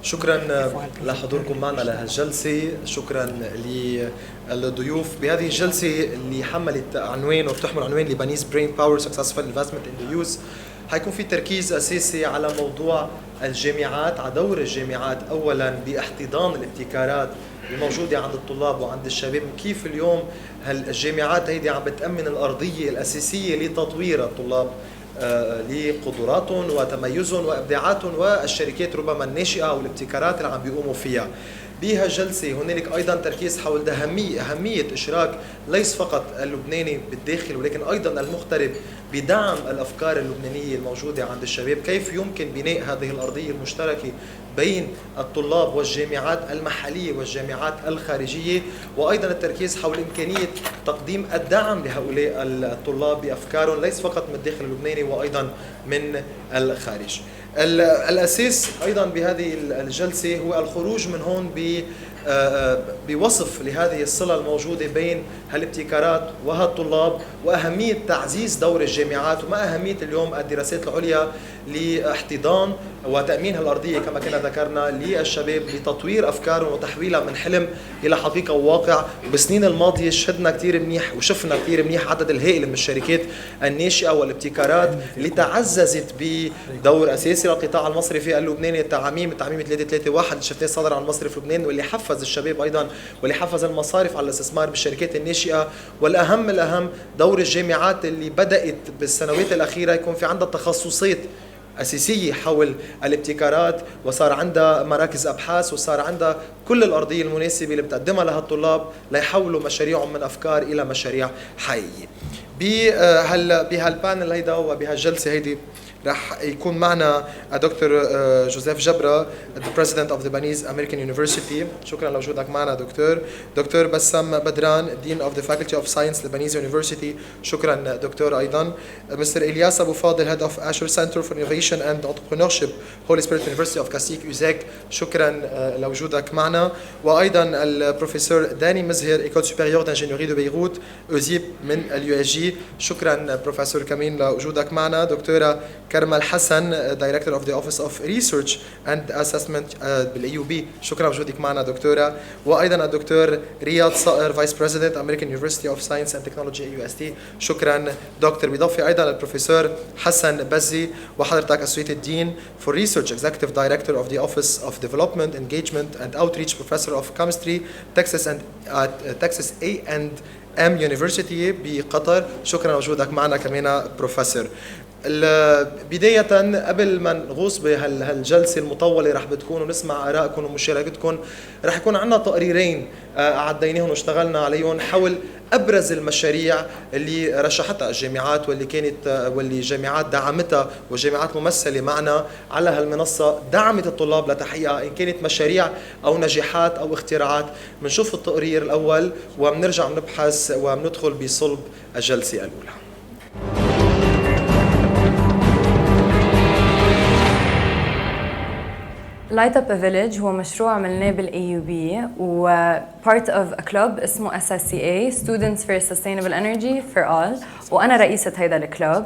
شكرا لحضوركم معنا لهالجلسة. شكرا للضيوف بهذه الجلسة اللي حملت عنوان وبتحمل عنوان Lebanese Brain Power Successful Investment in the Youth. حيكون في تركيز أساسي على موضوع الجامعات، على دور الجامعات أولا باحتضان الابتكارات الموجودة عند الطلاب وعند الشباب، كيف اليوم الجامعات هيدي عم بتأمن الأرضية الأساسية لتطوير الطلاب لقدراتهم وتميزهم وابداعاتهم والشركات ربما الناشئه والابتكارات اللي عم بيقوموا فيها. بهالجلسه هنالك ايضا تركيز حول اهميه اشراك ليس فقط اللبناني بالداخل ولكن ايضا المغترب بدعم الافكار اللبنانيه الموجوده عند الشباب، كيف يمكن بناء هذه الارضيه المشتركه بين الطلاب والجامعات المحليه والجامعات الخارجيه، وايضا التركيز حول امكانيه تقديم الدعم لهؤلاء الطلاب بافكارهم ليس فقط من الداخل اللبناني وايضا من الخارج. الاساس ايضا بهذه الجلسه هو الخروج من هون بوصف لهذه الصله الموجوده بين هالابتكارات وهالطلاب، واهميه تعزيز دور الجامعات، وما اهميه اليوم الدراسات العليا لاحتضان وتامين هالارضيه كما كنا ذكرنا للشباب لتطوير افكارهم وتحويلها من حلم الى حقيقه وواقع. وبالسنين الماضيه شهدنا كثير منيح وشفنا كثير منيح عدد الهائل من الشركات الناشئه والابتكارات اللي تعززت بدور اساسي للقطاع المصرفي اللبناني، التعميم 331 اللي شفناه صدر عن المصرف لبنان، واللي حفز الشباب ايضا واللي حفز المصارف على الاستثمار بالشركات الناشئه. والاهم دور الجامعات اللي بدات بالسنوات الاخيره يكون في عندها تخصصات أساسية حول الابتكارات، وصار عندها مراكز أبحاث، وصار عندها كل الأرضية المناسبة اللي بتقدمها لها الطلاب ليحولوا مشاريعهم من أفكار إلى مشاريع حقيقية. بهالبانل هيدا وبهالجلسة هيدي رح يكون معنا دكتور جوزيف جبرة the President of the Lebanese American University. شكرا لوجودك معنا دكتور. دكتور بسام بدران Dean of the Faculty of Science Lebanese University. شكرا دكتور أيضا. مستر إلياس أبو فاضل Head of Asher Center for Innovation and Entrepreneurship Holy Spirit University of Kasik Uzak. شكرا لوجودك معنا. وأيضا البروفيسور داني مزهر École supérieure d'ingénierie de Beyrouth EUSIP من USG. شكرا بروفيسور كمين لوجودك معنا. دكتورة كرمال حسن Director of the Office of Research and Assessment بالAUB. شكرا لوجودك معنا دكتورة. وأيضا الدكتور رياض صائر Vice President American University of Science and Technology UST. شكرا دكتور. بإضافة أيضا البروفيسور حسن بزي وحضرتك Associate Dean for Research Executive Director of the Office of Development Engagement and Outreach Professor of Chemistry Texas and Texas A&M University بقطر. شكرا لوجودك معنا كمان بروفيسور. بداية قبل ما نغوص بهالجلسة المطولة رح بتكون ونسمع آرائكم ومشاركتكم، رح يكون عنا تقريرين عديناهم واشتغلنا عليهم حول أبرز المشاريع اللي رشحتها الجامعات واللي الجامعات دعمتها والجامعات ممثلة معنا على هالمنصة دعمت الطلاب لتحقيقها، إن كانت مشاريع أو نجاحات أو اختراعات. بنشوف التقرير الأول وبنرجع نبحث وبندخل بصلب الجلسة الأولى. Light Up a Village هو مشروع عملناه بالAUB و part of a club اسمه SSCA Students for Sustainable Energy for All، وأنا رئيسة هيدا الكلوب.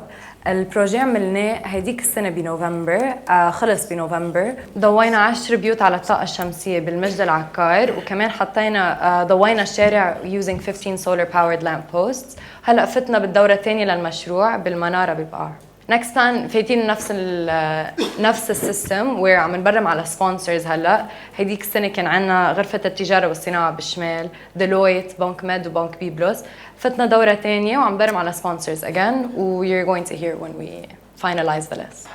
البروجي عملناه هيديك السنة بنوفمبر، خلص بنوفمبر. ضوينا 10 بيوت على الطاقة الشمسية بالمجد العكار، وكمان حطينا ضوينا الشارع using 15 solar powered lamp posts. هلأ فتنا بالدورة الثانية للمشروع بالمنارة بالبقار. next time فايتين نفس السيستم وعم نبرم على سبونسرز. هلا هيديك السنه كان عندنا غرفه التجاره والصناعه بالشمال، ديلويت، بنك ميد وبنك بي بلس. فتنا دوره ثانيه وعم نبرم على سبونسرز again و you're going to hear when we finalize the list.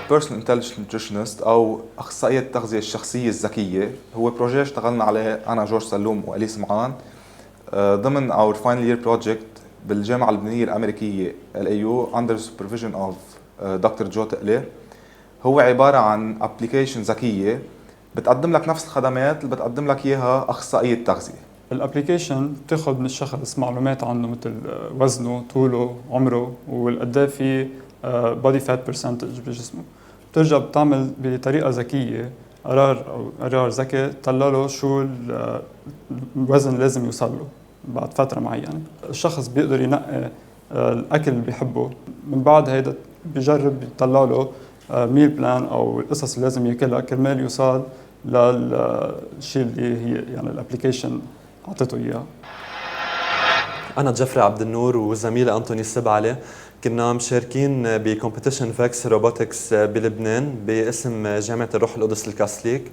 Personal Intelligent Nutritionist أو أخصائية التغذية الشخصية الذكية هو بروجي اشتغلنا عليه أنا جورج سلوم وأليس معان ضمن our final year project بالجامعة اللبنانية الأمريكية LAU under supervision of دكتور جو تقلي. هو عبارة عن application ذكية بتقدم لك نفس الخدمات اللي بتقدم لك إياها أخصائية تغذية. الابليكيشن بتاخذ من الشخص معلومات عنه مثل وزنه، طوله، عمره، والقد في body fat percentage بجسمه. بترجع بتعمل بطريقة ذكية قرار ذكي تطلع له شو الوزن لازم يوصل له بعد فترة معينة. الشخص بيقدر ينقي الأكل اللي بيحبه، من بعد هيدا بيجرب يطلع له ميل بلان او القصص اللي لازم ياكلها كرمال يوصل للشيء اللي هي يعني الابلكيشن اعطته اياه. أنا جفري عبد النور وزميلي أنطوني السبعلي كنا مشاركين بكومبيتيشن فاكس روبوتكس بلبنان باسم جامعة الروح القدس الكاثوليك،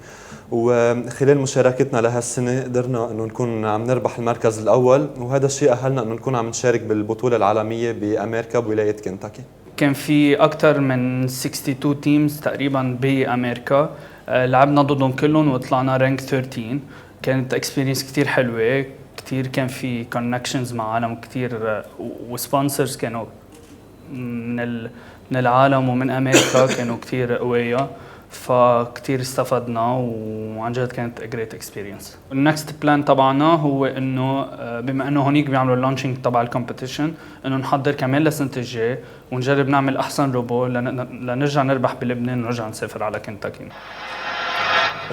وخلال مشاركتنا لهالسنة قدرنا أنه نكون عم نربح المركز الأول، وهذا الشيء أهلنا أنه نكون عم نشارك بالبطولة العالمية بأمريكا بولاية كنتاكي. كان في أكثر من 62 تيمز تقريبا بأمريكا، لعبنا ضدهم كلهم وطلعنا رانك 13. كانت اكسبيرينس كتير حلوة، كتير كان في كونكشنز مع عالم كتير وسبونسرز كانوا من العالم ومن أمريكا كانوا كتير قوية، فكتير استفدنا وعن جد كانت جريت اكسبيرينس. النكست بلان تبعنا هو انه بما انه هونيك بيعملوا اللانشينج تبع الكومبيتيشن، انه نحضر كمان لسنه الجاي ونجرب نعمل احسن روبو لنرجع نربح بلبنان ونرجع نسافر على كنتاكي.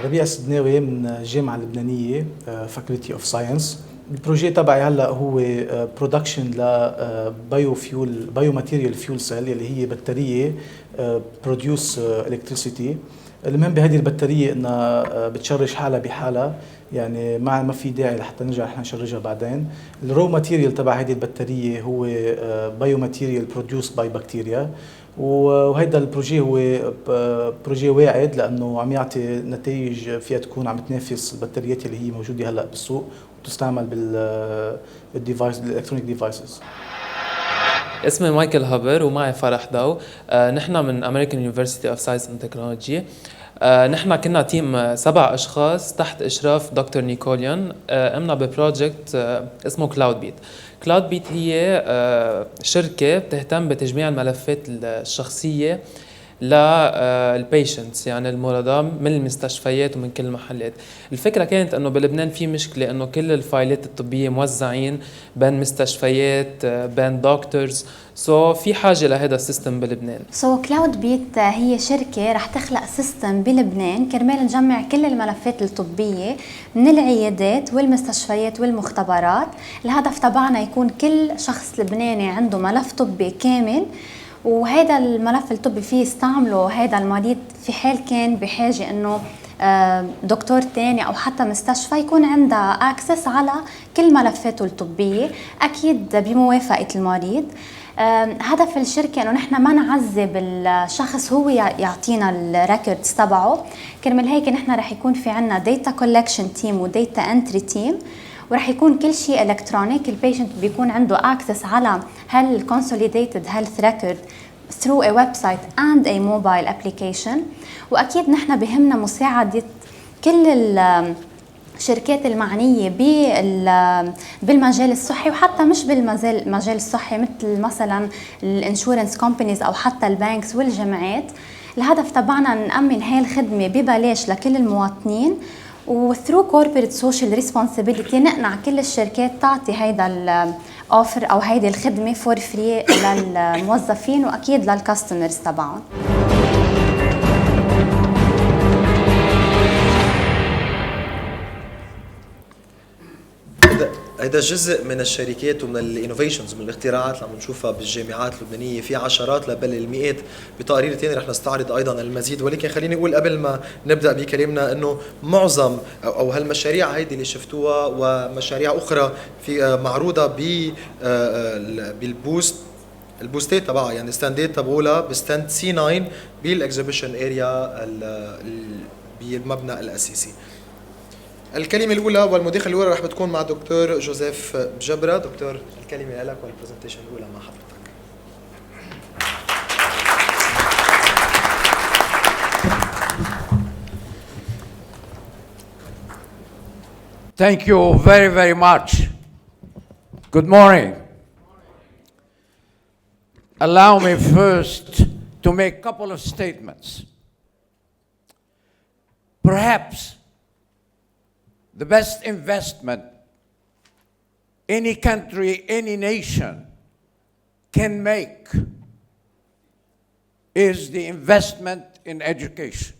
ربيع السدناوي من الجامعه اللبنانيه فاكولتي اوف ساينس. البروجي تبعي هلا هو برودكشن بايو ماتيريال فيول سيل اللي هي بطاريه بروديوس الكتريسيتي. المهم بهذه البطاريه انها بتشرج حالها بحالها، يعني ما في داعي لحتى نرجع نحن نشرجها بعدين. الرو ماتيريال تبع هذه البطاريه هو بايو ماتيريال بروديوس باي بكتيريا، وهيدا البروجي هو بروجي واعد لانه عم يعطي نتائج فيها تكون عم تنافس البطاريات اللي هي موجوده هلا بالسوق وتستعمل بالديفايس الالكترونيك ديفايسز. اسمي مايكل هابر ومعي فرح ضو. نحن من American University of Science and Technology. نحن كنا تيم 7 أشخاص تحت إشراف دكتور نيكوليان. قمنا ببروجكت اسمه كلاود بيت. كلاود بيت هي شركة بتهتم بتجميع الملفات الشخصية للبيشنتس، يعني المرضى من المستشفيات ومن كل المحلات. الفكرة كانت انه بلبنان في مشكلة انه كل الفايلات الطبية موزعين بين مستشفيات بين دكتورز، في حاجة لهذا السيستم بلبنان. كلاود بيت هي شركة رح تخلق سيستم بلبنان كرمال نجمع كل الملفات الطبية من العيادات والمستشفيات والمختبرات. الهدف تبعنا يكون كل شخص لبناني عنده ملف طبي كامل، وهذا الملف الطبي فيه يستعمله هذا المريض في حال كان بحاجة انه دكتور تاني او حتى مستشفى يكون عندها اكسس على كل ملفاته الطبية، اكيد بموافقة المريض. هدف الشركة انه نحن ما نعذب الشخص هو يعطينا الريكوردز تبعه، كرمال هيك نحن رح يكون في عنا داتا كولكشن تيم وداتا انتري تيم، ورح يكون كل شيء الكترونيك. البيشنت بيكون عنده اكسس على هالكونسوليديتد هيلث ريكورد through a website and a mobile application. واكيد نحن بهمنا مساعدة كل الشركات المعنية بالمجال الصحي، وحتى مش بالمجال الصحي مثل مثلا الانشورنس كومبانيز او حتى البانكس والجامعات. الهدف تبعنا نأمن هاي الخدمة ببلاش لكل المواطنين، وثرو كوربريت سوشيال ريسبونسبيلتي نقنع كل الشركات تعطي هيدا الاوفر او هيدي الخدمه فور فري للموظفين واكيد للكاستمرز تبعهم. هيدا جزء من الشركات ومن الانوفيشنز، من الاختراعات اللي عم نشوفها بالجامعات اللبنانيه، في عشرات بل المئات. بتقارير ثاني رح نستعرض ايضا المزيد، ولكن خليني اقول قبل ما نبدا بكلامنا انه معظم او هالمشاريع هيدي اللي شفتوها ومشاريع اخرى في معروضه البوستات تبعها، يعني ستاندات تبعولها بستاند سي 9 بالاكزيبيشن اريا بالمبنى الاساسي. الكلمة الأولى والمداخلة الأولى رح بتكون مع دكتور جوزيف جبرة. دكتور، الكلمة لك والبرزنتيشن الأولى مع حضرتك. Thank you very, very much. Good morning. Allow me first to make a couple of statements. Perhaps the best investment any country, any nation can make is the investment in education.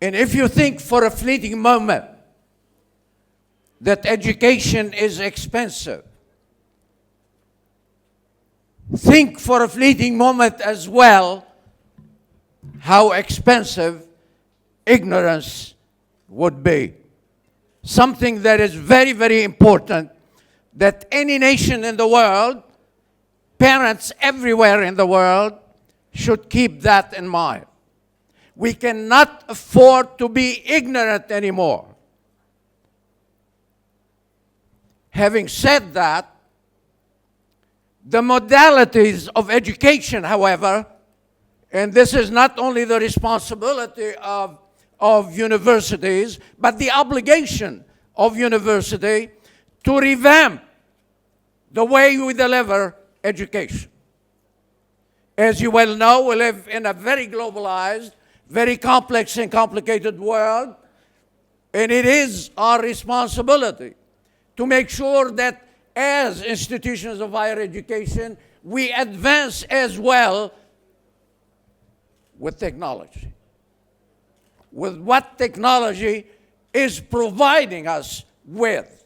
And if you think for a fleeting moment that education is expensive, think for a fleeting moment as well how expensive ignorance would be. Something that is very, very important, that any nation in the world, parents everywhere in the world, should keep that in mind. We cannot afford to be ignorant anymore. Having said that, the modalities of education, however, and this is not only the responsibility of universities, but the obligation of university to revamp the way we deliver education. As you well know, we live in a very globalized, very complex and complicated world, and it is our responsibility to make sure that as institutions of higher education, we advance as well with technology, with what technology is providing us with.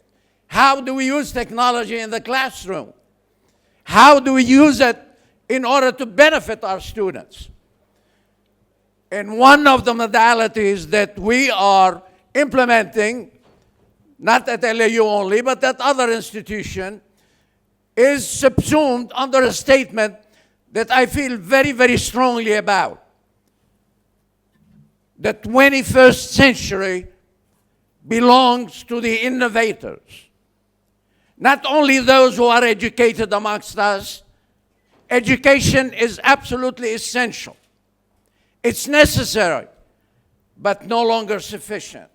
How do we use technology in the classroom? How do we use it in order to benefit our students? And one of the modalities that we are implementing, not at LAU only, but at other institutions, is subsumed under a statement that I feel very, very strongly about. The 21st century belongs to the innovators. Not only those who are educated amongst us. Education is absolutely essential. It's necessary, but no longer sufficient.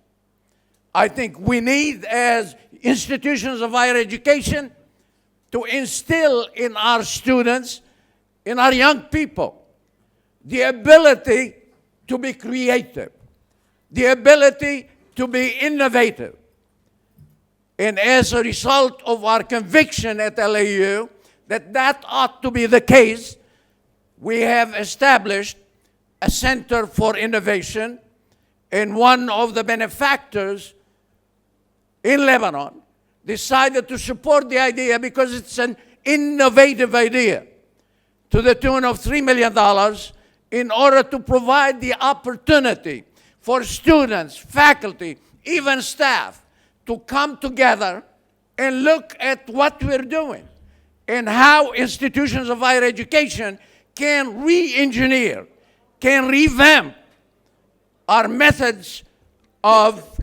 I think we need, as institutions of higher education, to instill in our students, in our young people, the ability to be creative, the ability to be innovative. And as a result of our conviction at LAU that ought to be the case, we have established a Center for Innovation, and one of the benefactors in Lebanon decided to support the idea because it's an innovative idea, to the tune of $3 million, in order to provide the opportunity for students, faculty, even staff to come together and look at what we're doing and how institutions of higher education can re-engineer, can revamp our methods of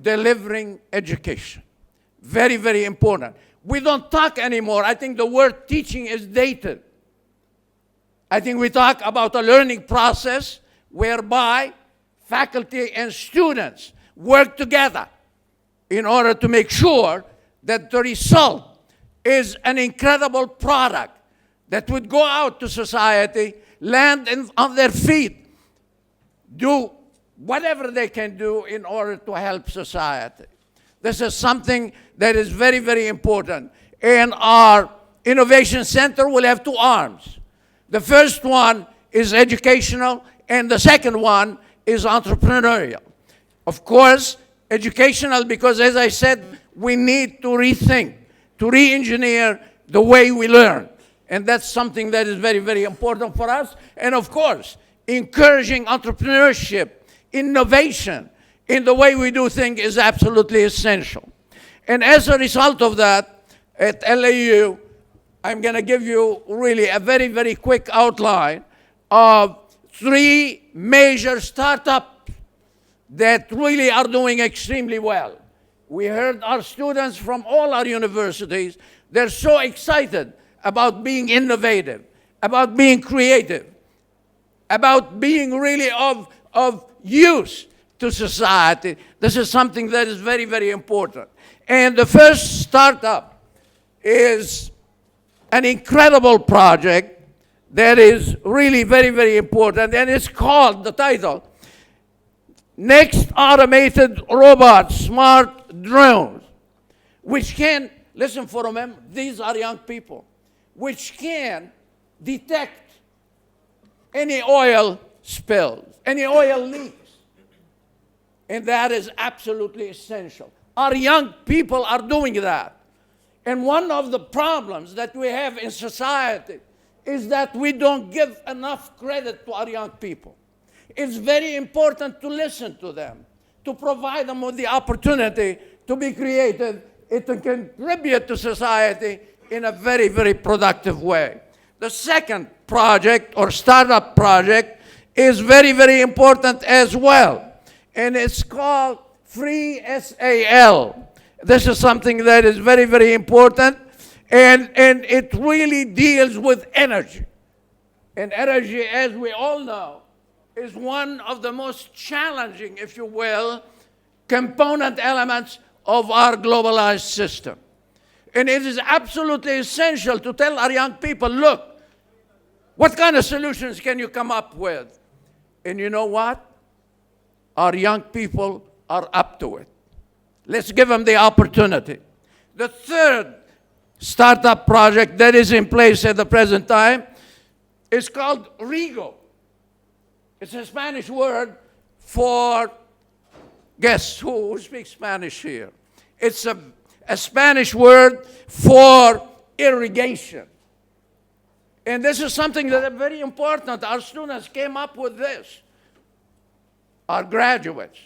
delivering education. Very, very important. We don't talk anymore. I think the word teaching is dated. I think we talk about a learning process whereby faculty and students work together in order to make sure that the result is an incredible product that would go out to society, land on their feet, do whatever they can do in order to help society. This is something that is very, very important. And our Innovation Center will have two arms. The first one is educational, and the second one is entrepreneurial. Of course, educational because, as I said, we need to rethink, to re-engineer the way we learn. And that's something that is very, very important for us. And of course, encouraging entrepreneurship, innovation in the way we do things is absolutely essential. And as a result of that, at LAU, I'm going to give you really a very, very quick outline of 3 major startups that really are doing extremely well. We heard our students from all our universities. They're so excited about being innovative, about being creative, about being really of use to society. This is something that is very, very important. And the first startup is an incredible project that is really very, very important, and it's called, the title, Next Automated Robot Smart Drones, which can, listen for a moment, these are young people, which can detect any oil spills, any oil leaks. And that is absolutely essential. Our young people are doing that. And one of the problems that we have in society is that we don't give enough credit to our young people. It's very important to listen to them, to provide them with the opportunity to be creative and to contribute to society in a very, very productive way. The second project or startup project is very, very important as well. And it's called Free SAL. This is something that is very, very important. And it really deals with energy. And energy, as we all know, is one of the most challenging, if you will, component elements of our globalized system. And it is absolutely essential to tell our young people, look, what kind of solutions can you come up with? And you know what? Our young people are up to it. Let's give them the opportunity. The third startup project that is in place at the present time is called RIGO. It's a Spanish word for, guess who speaks Spanish here? It's a Spanish word for irrigation. And this is something that is very important. Our students came up with this, our graduates,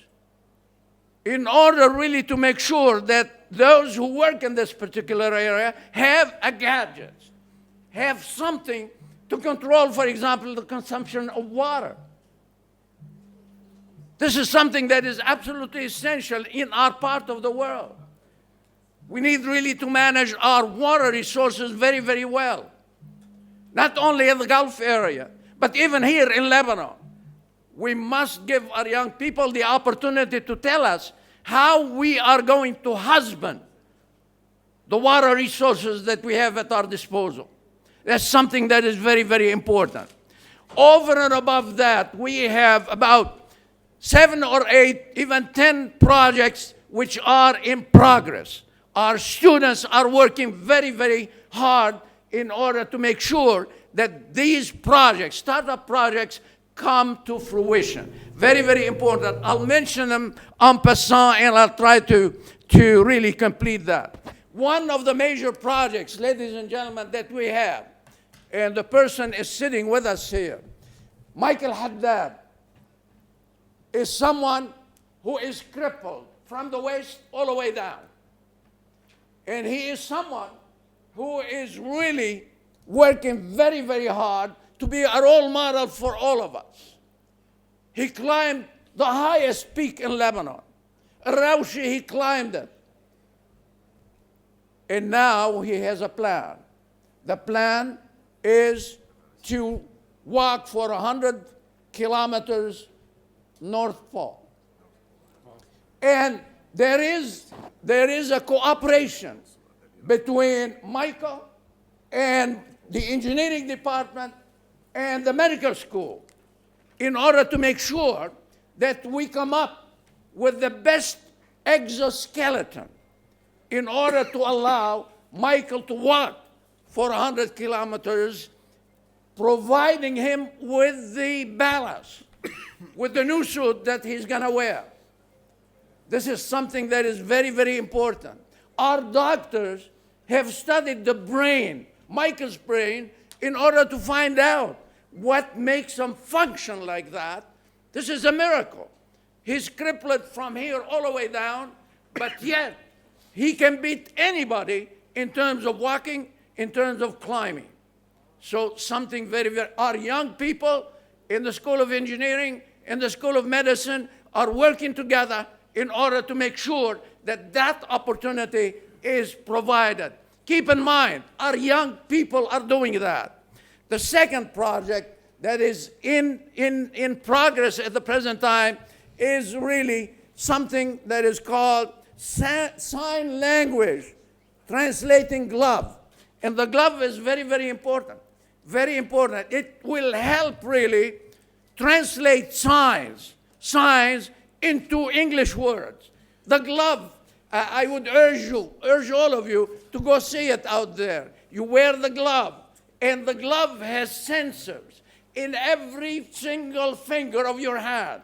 in order really to make sure that those who work in this particular area have a gadget, have something to control, for example, the consumption of water. This is something that is absolutely essential in our part of the world. We need really to manage our water resources very, very well. Not only in the Gulf area, but even here in Lebanon. We must give our young people the opportunity to tell us how we are going to husband the water resources that we have at our disposal. That's something that is very, very important. Over and above that, we have about 7 or 8, even 10 projects which are in progress. Our students are working very, very hard in order to make sure that these projects, startup projects, come to fruition. Very, very important. I'll mention them en passant and I'll try to really complete that. One of the major projects, ladies and gentlemen, that we have, and the person is sitting with us here, Michael Haddad, is someone who is crippled from the waist all the way down. And he is someone who is really working very, very hard to be a role model for all of us. He climbed the highest peak in Lebanon. Rawshi, he climbed it. And now he has a plan. The plan is to walk for 100 kilometers North Pole. And there is a cooperation between Michael and the engineering department and the medical school in order to make sure that we come up with the best exoskeleton in order to allow Michael to walk for 100 kilometers, providing him with the ballast, with the new suit that he's going to wear. This is something that is very, very important. Our doctors have studied the brain, Michael's brain, in order to find out what makes him function like that. This is a miracle. He's crippled from here all the way down, but yet he can beat anybody in terms of walking, in terms of climbing. So something very, very, our young people in the School of Engineering, in the School of Medicine are working together in order to make sure that that opportunity is provided. Keep in mind, our young people are doing that. The second project that is in progress at the present time is really something that is called sign language, translating glove. And the glove is very, very important. Very important. It will help really translate signs into English words. The glove, I would urge all of you to go see it out there. You wear the glove, and the glove has sensors in every single finger of your hand.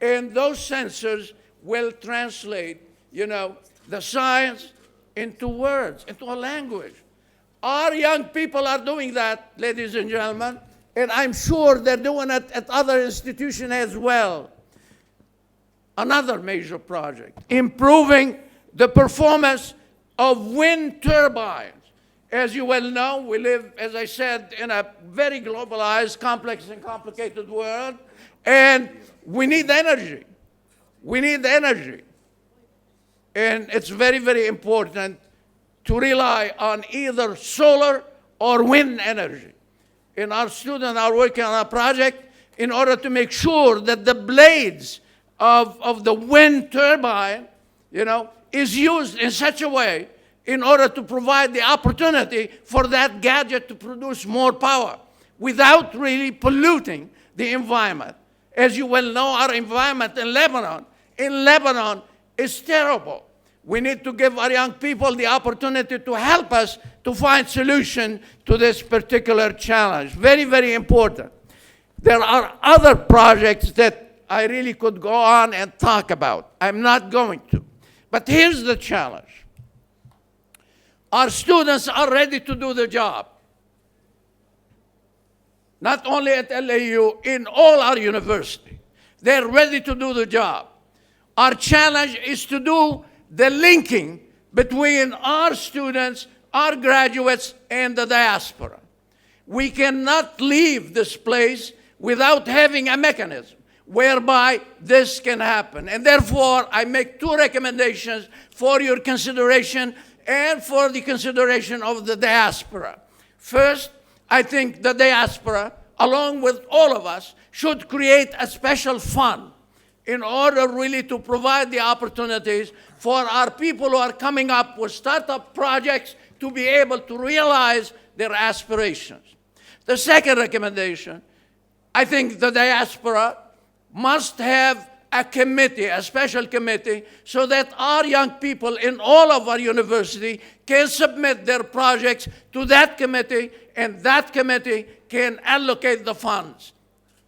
And those sensors will translate, the signs into words, into a language. Our young people are doing that, ladies and gentlemen, and I'm sure they're doing it at other institutions as well. Another major project, improving the performance of wind turbines. As you well know, we live, as I said, in a very globalized, complex and complicated world, and we need energy. We need energy. And it's very, very important to rely on either solar or wind energy. And our students are working on a project in order to make sure that the blades of the wind turbine, is used in such a way in order to provide the opportunity for that gadget to produce more power without really polluting the environment. As you well know, our environment in Lebanon is terrible. We need to give our young people the opportunity to help us to find solution to this particular challenge. Very, very important. There are other projects that I really could go on and talk about. I'm not going to. But here's the challenge. Our students are ready to do the job. Not only at LAU, in all our universities. They're ready to do the job. Our challenge is to do the linking between our students, our graduates, and the diaspora. We cannot leave this place without having a mechanism whereby this can happen. And therefore, I make two recommendations for your consideration and for the consideration of the diaspora. First, I think the diaspora, along with all of us, should create a special fund in order really to provide the opportunities for our people who are coming up with startup projects to be able to realize their aspirations. The second recommendation, I think the diaspora must have a committee, a special committee, so that our young people in all of our university can submit their projects to that committee, and that committee can allocate the funds,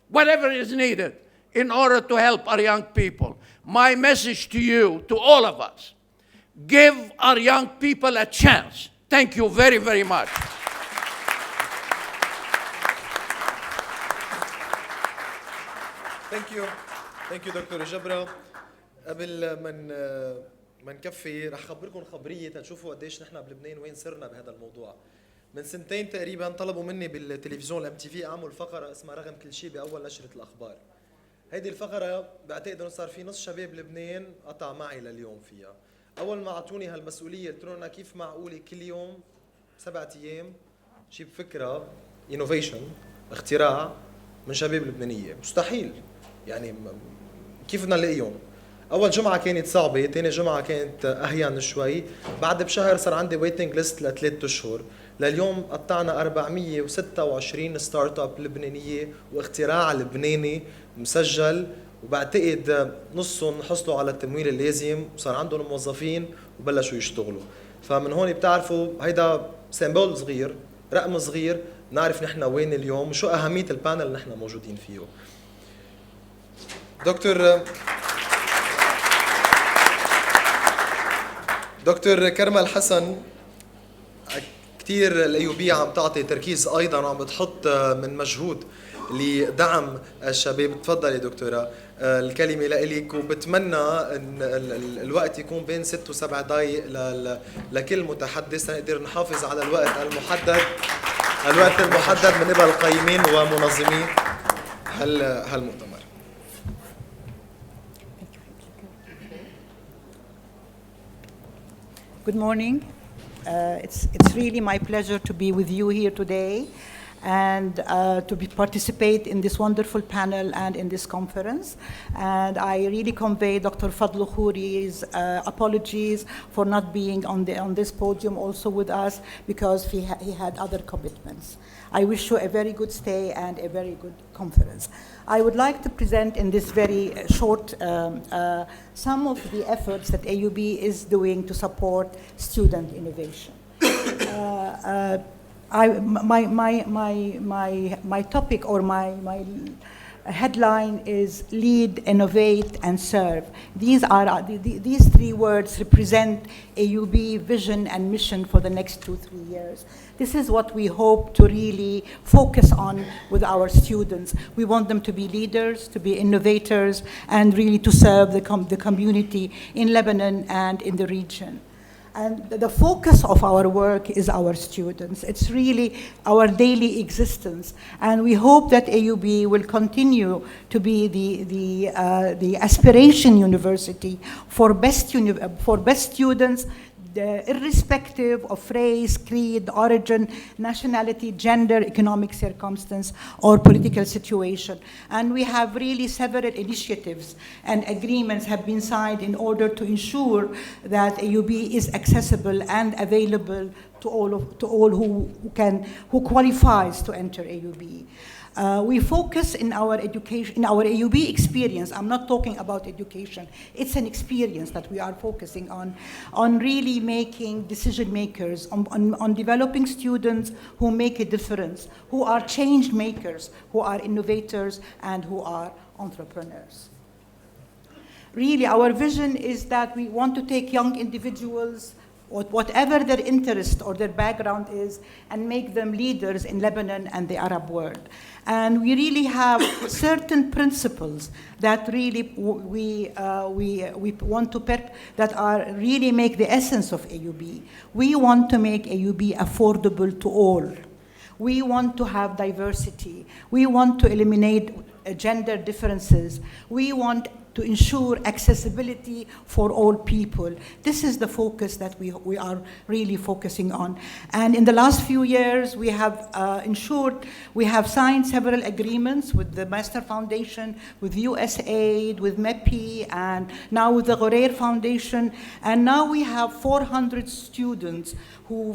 whatever is needed, in order to help our young people. My message to you, to all of us, give our young people a chance. Thank you very, very much. Thank you دكتور جبرة. قبل ما نكفي رح خبركم خبريه تشوفوا قديش نحن بلبنان وين صرنا بهذا الموضوع. من سنتين تقريبا طلبوا مني بالتلفزيون الام تي في اعمل فقره اسمها رغم كل شيء باول نشره الاخبار. هيدي الفقره بعتقد انه صار في نص شباب لبنان قطع معي لليوم فيها. اول ما اعطوني هالمسؤوليه قلت لهم كيف معقوله كل يوم 7 ايام جيب فكره انوفيشن اختراع من شباب لبنانيه، مستحيل. يعني كيف بدنا نلاقيهم؟ اول جمعه كانت صعبه، ثاني جمعه كانت اهين شوي، بعد بشهر صار عندي ويتنج ليست ل3 اشهر، لليوم قطعنا 426 ستارت اب لبنانيه واختراع لبناني مسجل، وبعتقد نصهم حصلوا على التمويل اللازم وصار عندهم موظفين وبلشوا يشتغلوا. فمن هون بتعرفوا هيدا سيمبول صغير، رقم صغير، نعرف نحن وين اليوم وشو اهميه البانل اللي نحن موجودين فيه. دكتور كرمل حسن، كثير الايوبيه عم تعطي تركيز ايضا وعم بتحط من مجهود لدعم الشباب. تفضلي دكتوره، الكلمه لإلك، وبتمنى ان الوقت يكون بين 6 و7 دقائق لكل متحدث نقدر نحافظ على الوقت المحدد من قبل القيمين ومنظمي هالمؤتمر. Good morning. It's really my pleasure to be with you here today and to participate in this wonderful panel and in this conference. And I really convey Dr. Fadlu Khouri's apologies for not being on this podium also with us because he had other commitments. I wish you a very good stay and a very good conference. I would like to present in this very short some of the efforts that AUB is doing to support student innovation. My topic or headline is lead, innovate, and serve. These three words represent AUB vision and mission for the next 2-3 years. This is what we hope to really focus on with our students. We want them to be leaders, to be innovators, and really to serve the community in Lebanon and in the region. And the focus of our work is our students. It's really our daily existence. And we hope that AUB will continue to be the aspiration university for best students, irrespective of race, creed, origin, nationality, gender, economic circumstance, or political situation. And we have really several initiatives and agreements have been signed in order to ensure that AUB is accessible and available to all who qualifies to enter AUB. We focus in our education, in our AUB experience. I'm not talking about education. It's an experience that we are focusing on really making decision makers, on developing students who make a difference, who are change makers, who are innovators, and who are entrepreneurs. Really, our vision is that we want to take young individuals, whatever their interest or their background is, and make them leaders in Lebanon and the Arab world. And we really have certain principles that really we want to that are really make the essence of AUB. We want to make AUB affordable to all. We want to have diversity. We want to eliminate gender differences. We want to ensure accessibility for all people. This is the focus that we are really focusing on. And in the last few years, we have we have signed several agreements with the Master Foundation, with USAID, with MEPI, and now with the Ghoreir Foundation. And now we have 400 students who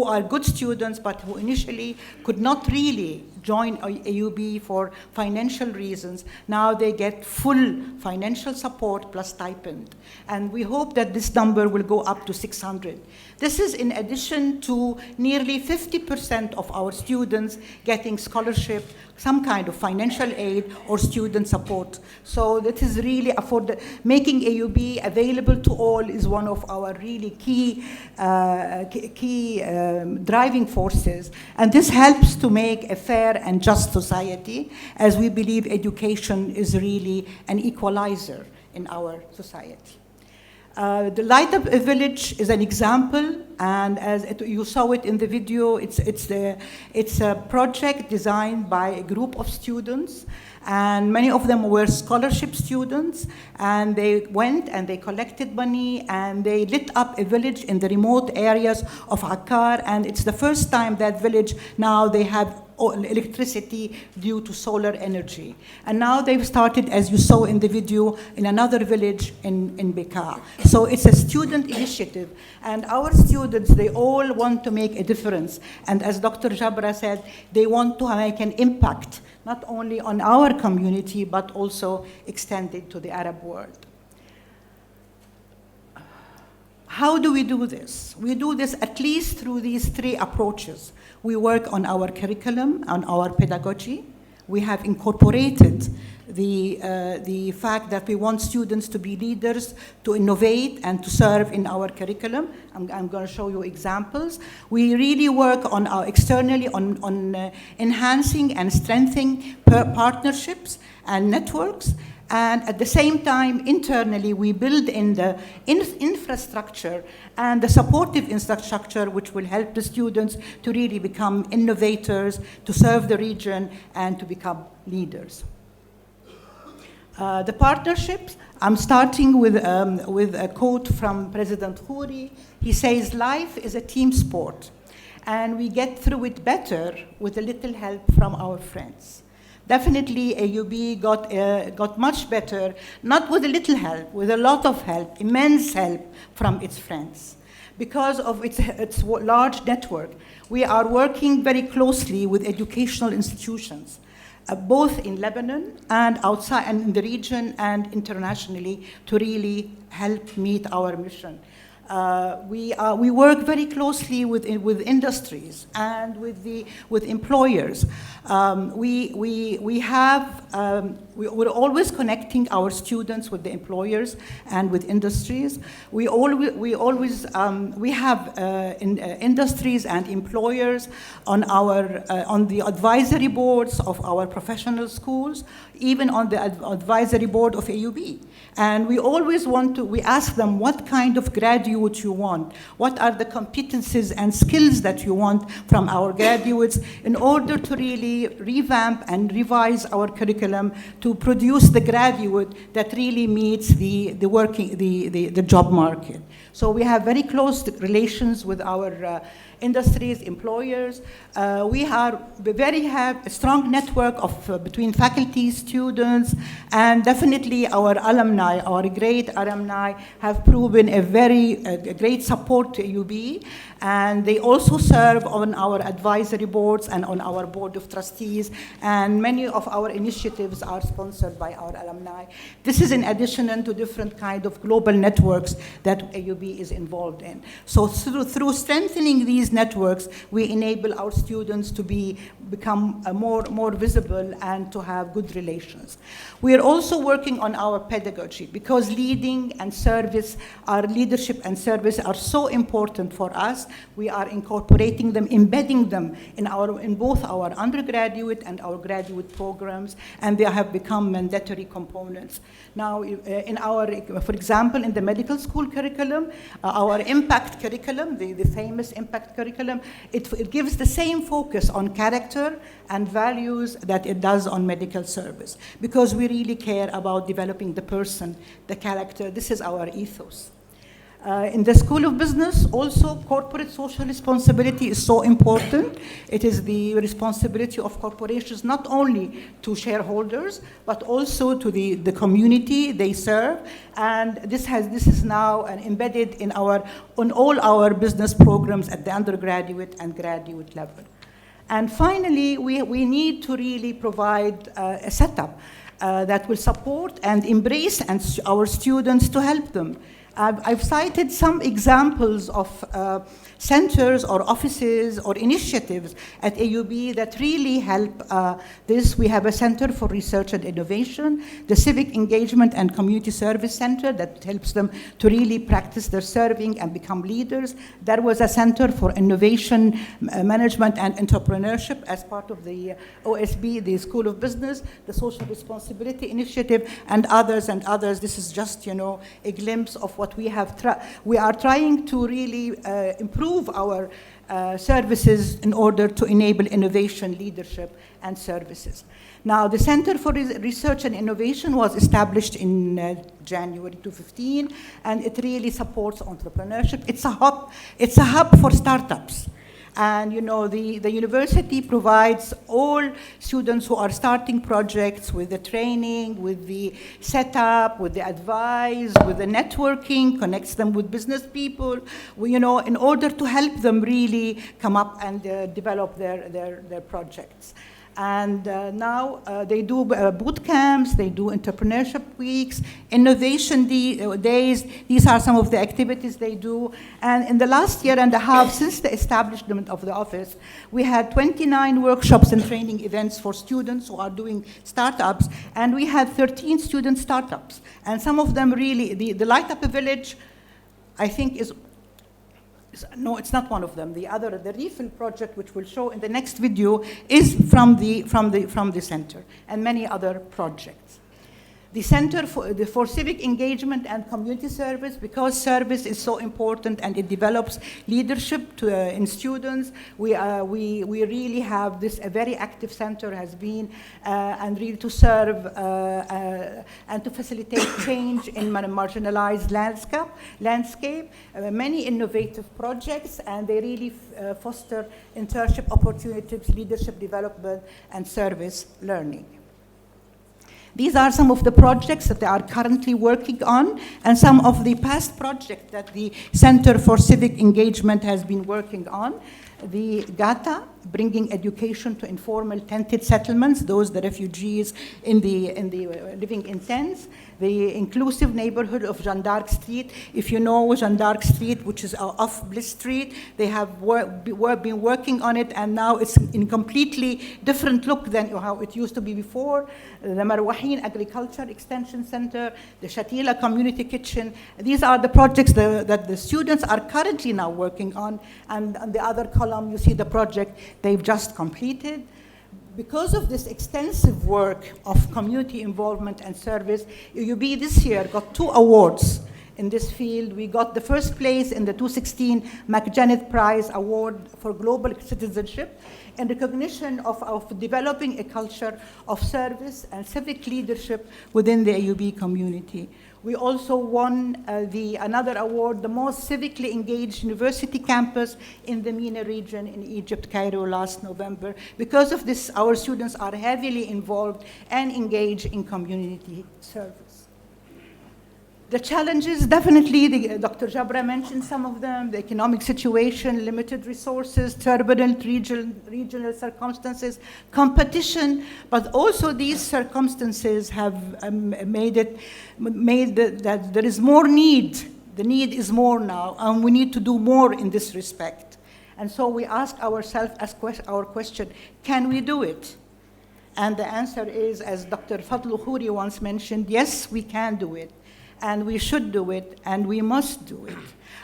are good students, but who initially could not really join AUB for financial reasons. Now they get full financial support plus stipend. And we hope that this number will go up to 600. This is in addition to nearly 50% of our students getting scholarship, some kind of financial aid or student support. So that is really making AUB available to all is one of our really key driving forces. And this helps to make a fair and just society, as we believe education is really an equalizer in our society. The Light Up a Village is an example, and as you saw it in the video, it's a project designed by a group of students, and many of them were scholarship students, and they went and they collected money and they lit up a village in the remote areas of Akkar, and it's the first time that village now they have electricity due to solar energy. And now they've started, as you saw in the video, in another village in Bekaa. So it's a student initiative, and our students, they all want to make a difference. And as Dr. Jabra said, they want to make an impact, not only on our community, but also extended to the Arab world. How do we do this? We do this at least through these three approaches. We work on our curriculum, on our pedagogy. We have incorporated the fact that we want students to be leaders, to innovate, and to serve in our curriculum. I'm going to show you examples. We really work on externally on enhancing and strengthening partnerships and networks. And at the same time, internally, we build in the infrastructure and the supportive infrastructure which will help the students to really become innovators, to serve the region, and to become leaders. The partnerships, I'm starting with a quote from President Khouri. He says, "Life is a team sport, and we get through it better with a little help from our friends." Definitely, AUB got much better, not with a little help, with a lot of help, immense help from its friends. Because of its large network, we are working very closely with educational institutions, both in Lebanon and outside, and in the region and internationally, to really help meet our mission. We work very closely with industries and with employers. We're always connecting our students with the employers and with industries. We have industries and employers on the advisory boards of our professional schools, even on the advisory board of AUB. And we always we ask them what kind of graduate you want, what are the competencies and skills that you want from our graduates in order to really revamp and revise our curriculum to produce the graduate that really meets the job market. So we have very close relations with our industries, employers. We have a strong network between faculty, students, and definitely our alumni, our great alumni have proven a great support to AUB, and they also serve on our advisory boards and on our board of trustees, and many of our initiatives are sponsored by our alumni. This is in addition to different kind of global networks that AUB is involved in. So through strengthening these networks, we enable our students to become more visible and to have good relations. We are also working on our pedagogy because leading and service, our leadership and service are so important for us. We are incorporating them, embedding them in both our undergraduate and our graduate programs, and they have become mandatory components. Now, for example, in the medical school curriculum, our impact curriculum, the famous impact curriculum, it gives the same focus on character and values that it does on medical service, because we really care about developing the person, the character. This is our ethos. In the School of Business, also, corporate social responsibility is so important. It is the responsibility of corporations not only to shareholders, but also to the community they serve. And this is now embedded on all our business programs at the undergraduate and graduate level. And finally, we need to really provide a setup that will support and embrace our students to help them. I've cited some examples of centers or offices or initiatives at AUB that really help this. We have a Center for Research and Innovation, the Civic Engagement and Community Service Center that helps them to really practice their serving and become leaders. There was a Center for Innovation, Management and Entrepreneurship as part of the OSB, the School of Business, the Social Responsibility Initiative, and others and others. This is just, a glimpse of what we have. We are trying to really improve our services in order to enable innovation, leadership, and services. Now, the Center for Research and Innovation was established in January 2015, and it really supports entrepreneurship. It's a hub for startups. And the university provides all students who are starting projects with the training, with the setup, with the advice, with the networking, connects them with business people, in order to help them really come up and develop their projects. And now they do boot camps, they do entrepreneurship weeks, innovation days. These are some of the activities they do. And in the last year and a half, since the establishment of the office, we had 29 workshops and training events for students who are doing startups, and we had 13 student startups. And some of them really, the Light Up a Village, I think no, it's not one of them. The refill project, which we'll show in the next video, is from the center, and many other projects. The Center for Civic Engagement and Community Service, because service is so important and it develops leadership in students, we really have this, a very active center has been, and really to serve and to facilitate change in marginalized landscape, many innovative projects, and they really foster internship opportunities, leadership development, and service learning. These are some of the projects that they are currently working on, and some of the past projects that the Center for Civic Engagement has been working on. the GATA, bringing education to informal tented settlements, those the refugees living in tents, the inclusive neighborhood of Jeanne d'Arc Street. If you know Jeanne d'Arc Street, which is off Bliss Street, they have been working on it, and now it's in completely different look than how it used to be before. The Marwahin Agriculture Extension Center, the Shatila Community Kitchen. These are the projects that the students are currently now working on, and on the other column you see the project they've just completed. Because of this extensive work of community involvement and service, UUB this year got 2 awards in this field. We got the first place in the 2016 McJanet Prize Award for Global Citizenship in recognition of developing a culture of service and civic leadership within the AUB community. We also won another award, the most civically engaged university campus in the MENA region in Egypt, Cairo, last November. Because of this, our students are heavily involved and engaged in community service. The challenges, definitely, Dr. Jabra mentioned some of them: the economic situation, limited resources, turbulent regional circumstances, competition, but also these circumstances have made that there is more need. The need is more now, and we need to do more in this respect. And so we ask ourselves our question, can we do it? And the answer is, as Dr. Fadl Khouri once mentioned, yes, we can do it. And we should do it, and we must do it.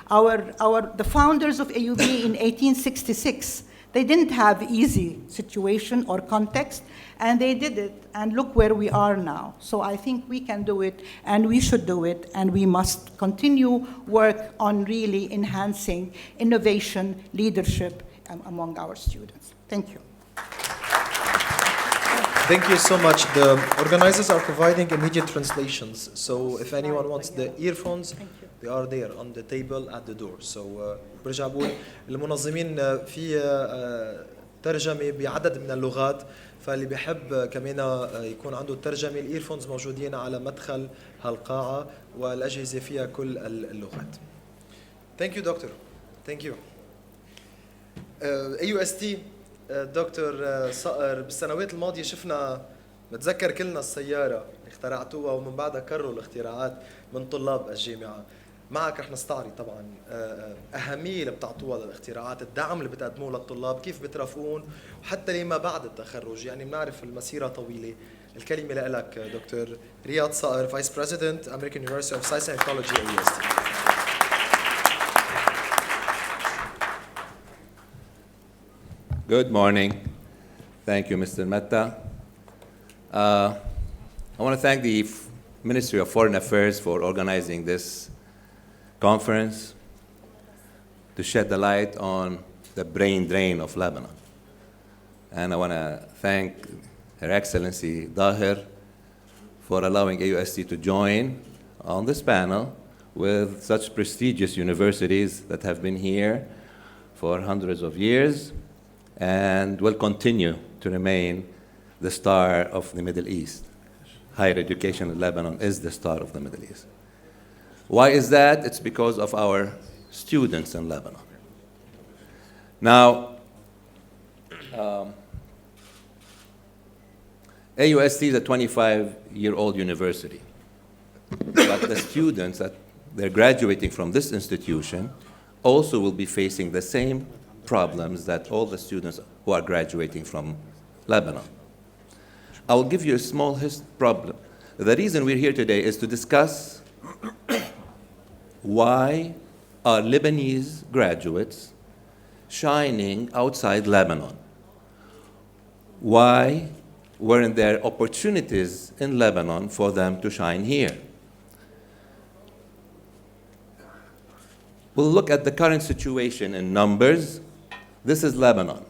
The founders of AUB in 1866, they didn't have easy situation or context, and they did it, and look where we are now. So I think we can do it, and we should do it, and we must continue work on really enhancing innovation, leadership among our students. Thank you. Thank you so much. The organizers are providing immediate translations. So if anyone wants the earphones, they are there on the table at the door. So برجع بقول المنظمين في ترجمة بعدد من اللغات، فاللي بيحب كمان يكون عنده الترجمة، الايرفونز موجودين على مدخل هالقاعة والأجهزة فيها كل اللغات. Thank you, Doctor. Thank you. AUST دكتور صقر، بالسنوات الماضية شفنا، بتذكر كلنا السيارة اللي اخترعتوها ومن بعدها كرروا الاختراعات من طلاب الجامعة. معك رح نستعرض طبعا أهمية اللي بتعطوها للاختراعات، الدعم اللي بتقدموه للطلاب، كيف بترافقون وحتى لما بعد التخرج. يعني بنعرف المسيرة طويلة. الكلمة لك دكتور رياض صقر، Vice President, American University of Science and Technology, AUST. Good morning. Thank you, Mr. Mehta. I want to thank the Ministry of Foreign Affairs for organizing this conference to shed the light on the brain drain of Lebanon. And I want to thank Her Excellency Daher for allowing AUST to join on this panel with such prestigious universities that have been here for hundreds of years and will continue to remain the star of the Middle East. Higher education in Lebanon is the star of the Middle East. Why is that? It's because of our students in Lebanon. Now, AUST is a 25-year-old university, but the students that they're graduating from this institution also will be facing the same problems that all the students who are graduating from Lebanon. I will give you a small problem. The reason we're here today is to discuss why are Lebanese graduates shining outside Lebanon? Why weren't there opportunities in Lebanon for them to shine here? We'll look at the current situation in numbers. This is Lebanon.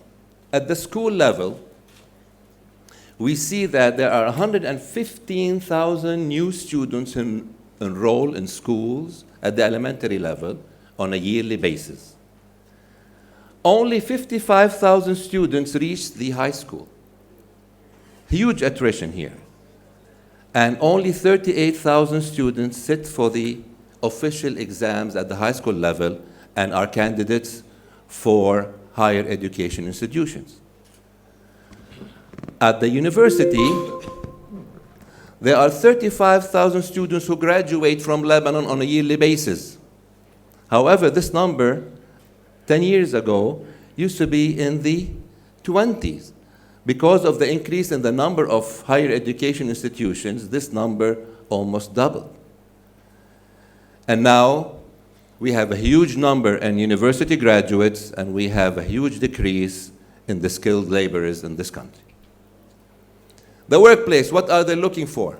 At the school level, we see that there are 115,000 new students enroll in schools at the elementary level on a yearly basis. Only 55,000 students reach the high school. Huge attrition here. And only 38,000 students sit for the official exams at the high school level and are candidates for higher education institutions. At the university, there are 35,000 students who graduate from Lebanon on a yearly basis. However, this number 10 years ago used to be in the 20s. Because of the increase in the number of higher education institutions, this number almost doubled. And now we have a huge number in university graduates, and we have a huge decrease in the skilled laborers in this country. The workplace, what are they looking for?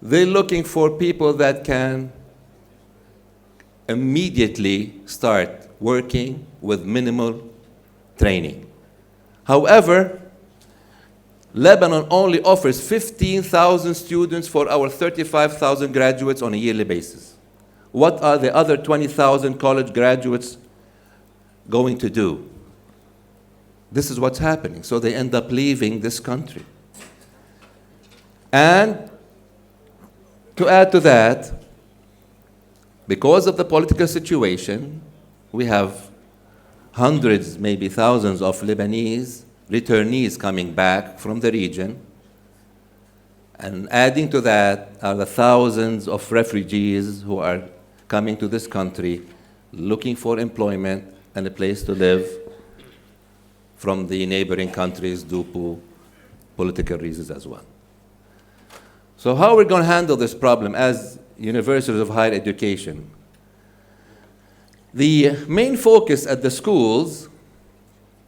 They're looking for people that can immediately start working with minimal training. However, Lebanon only offers 15,000 students for our 35,000 graduates on a yearly basis. What are the other 20,000 college graduates going to do? This is what's happening. So they end up leaving this country. And to add to that, because of the political situation, we have hundreds, maybe thousands of Lebanese returnees coming back from the region. And adding to that are the thousands of refugees who are coming to this country looking for employment and a place to live from the neighboring countries due to political reasons as well. So how are we going to handle this problem as universities of higher education? The main focus at the schools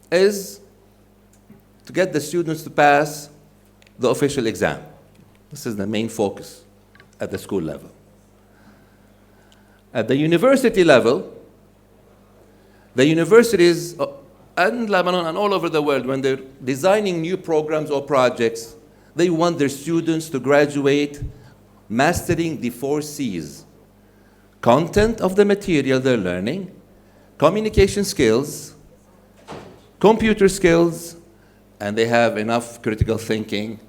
is to get the students to pass the official exam. This is the main focus at the school level. At the university level, the universities in Lebanon and all over the world, when they're designing new programs or projects, they want their students to graduate mastering the 4 C's: content of the material they're learning, communication skills, computer skills, and they have enough critical thinking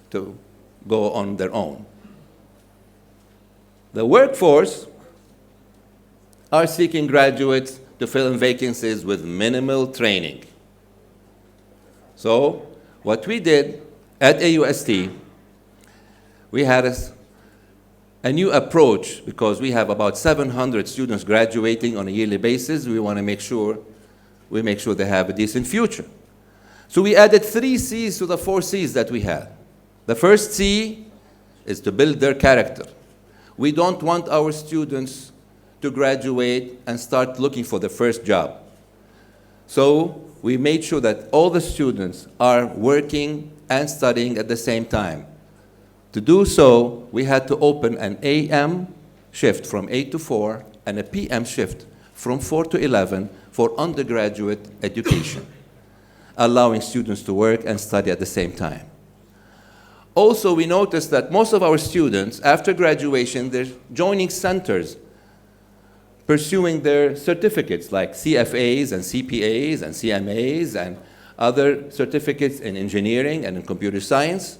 to go on their own. The workforce are seeking graduates to fill in vacancies with minimal training. So what we did at AUST, we had a new approach because we have about 700 students graduating on a yearly basis. We want to make sure they have a decent future. So we added 3 C's to the 4 C's that we had. The first C is to build their character. We don't want our students to graduate and start looking for the first job. So we made sure that all the students are working and studying at the same time. To do so, we had to open an AM shift from 8 to 4 and a PM shift from 4 to 11 for undergraduate education, allowing students to work and study at the same time. Also, we noticed that most of our students, after graduation, they're joining centers, pursuing their certificates like CFAs and CPAs and CMAs and other certificates in engineering and in computer science.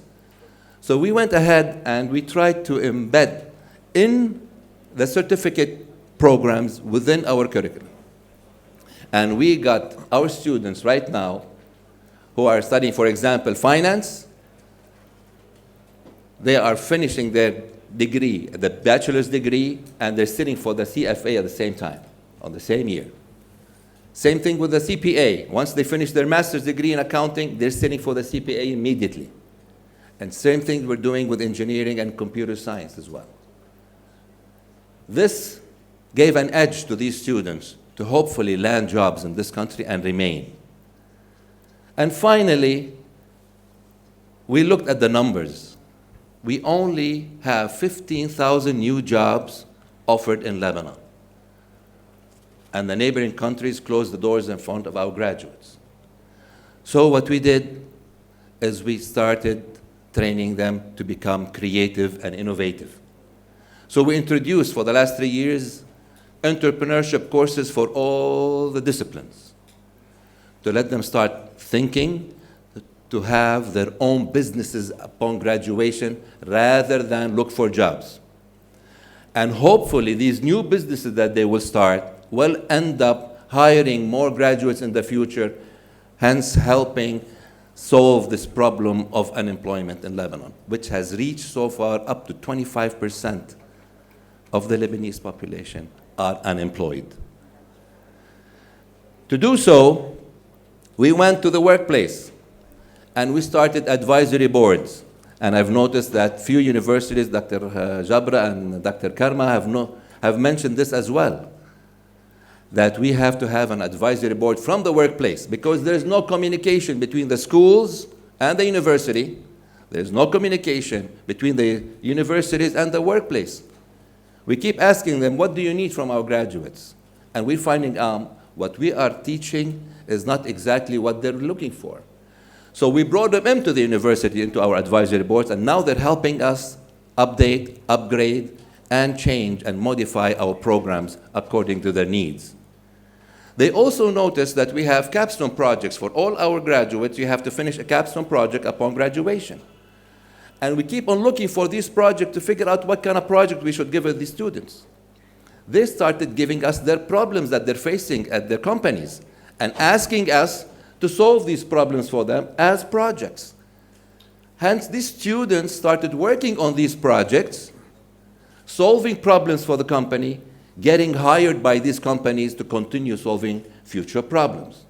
So we went ahead and we tried to embed in the certificate programs within our curriculum. And we got our students right now who are studying, for example, finance. They are finishing their degree, the bachelor's degree, and they're sitting for the CFA at the same time, on the same year. Same thing with the CPA. Once they finish their master's degree in accounting, they're sitting for the CPA immediately. And same thing we're doing with engineering and computer science as well. This gave an edge to these students to hopefully land jobs in this country and remain. And finally, we looked at the numbers. We only have 15,000 new jobs offered in Lebanon. And the neighboring countries closed the doors in front of our graduates. So what we did is we started training them to become creative and innovative. So we introduced, for the last 3 years, entrepreneurship courses for all the disciplines, to let them start thinking, to have their own businesses upon graduation rather than look for jobs. And hopefully these new businesses that they will start will end up hiring more graduates in the future, hence helping solve this problem of unemployment in Lebanon, which has reached so far up to 25% of the Lebanese population are unemployed. To do so, we went to the workplace and we started advisory boards. And I've noticed that few universities, Dr. Jabra and Dr. Karma, have mentioned this as well, that we have to have an advisory board from the workplace because there's no communication between the schools and the university. There's no communication between the universities and the workplace. We keep asking them, what do you need from our graduates? And we're finding out what we are teaching is not exactly what they're looking for. So we brought them into the university, into our advisory boards, and now they're helping us update, upgrade, and change and modify our programs according to their needs. They also noticed that we have capstone projects. For all our graduates, you have to finish a capstone project upon graduation. And we keep on looking for these projects to figure out what kind of project we should give these students. They started giving us their problems that they're facing at their companies and asking us to solve these problems for them as projects. Hence, these students started working on these projects, solving problems for the company, getting hired by these companies to continue solving future problems.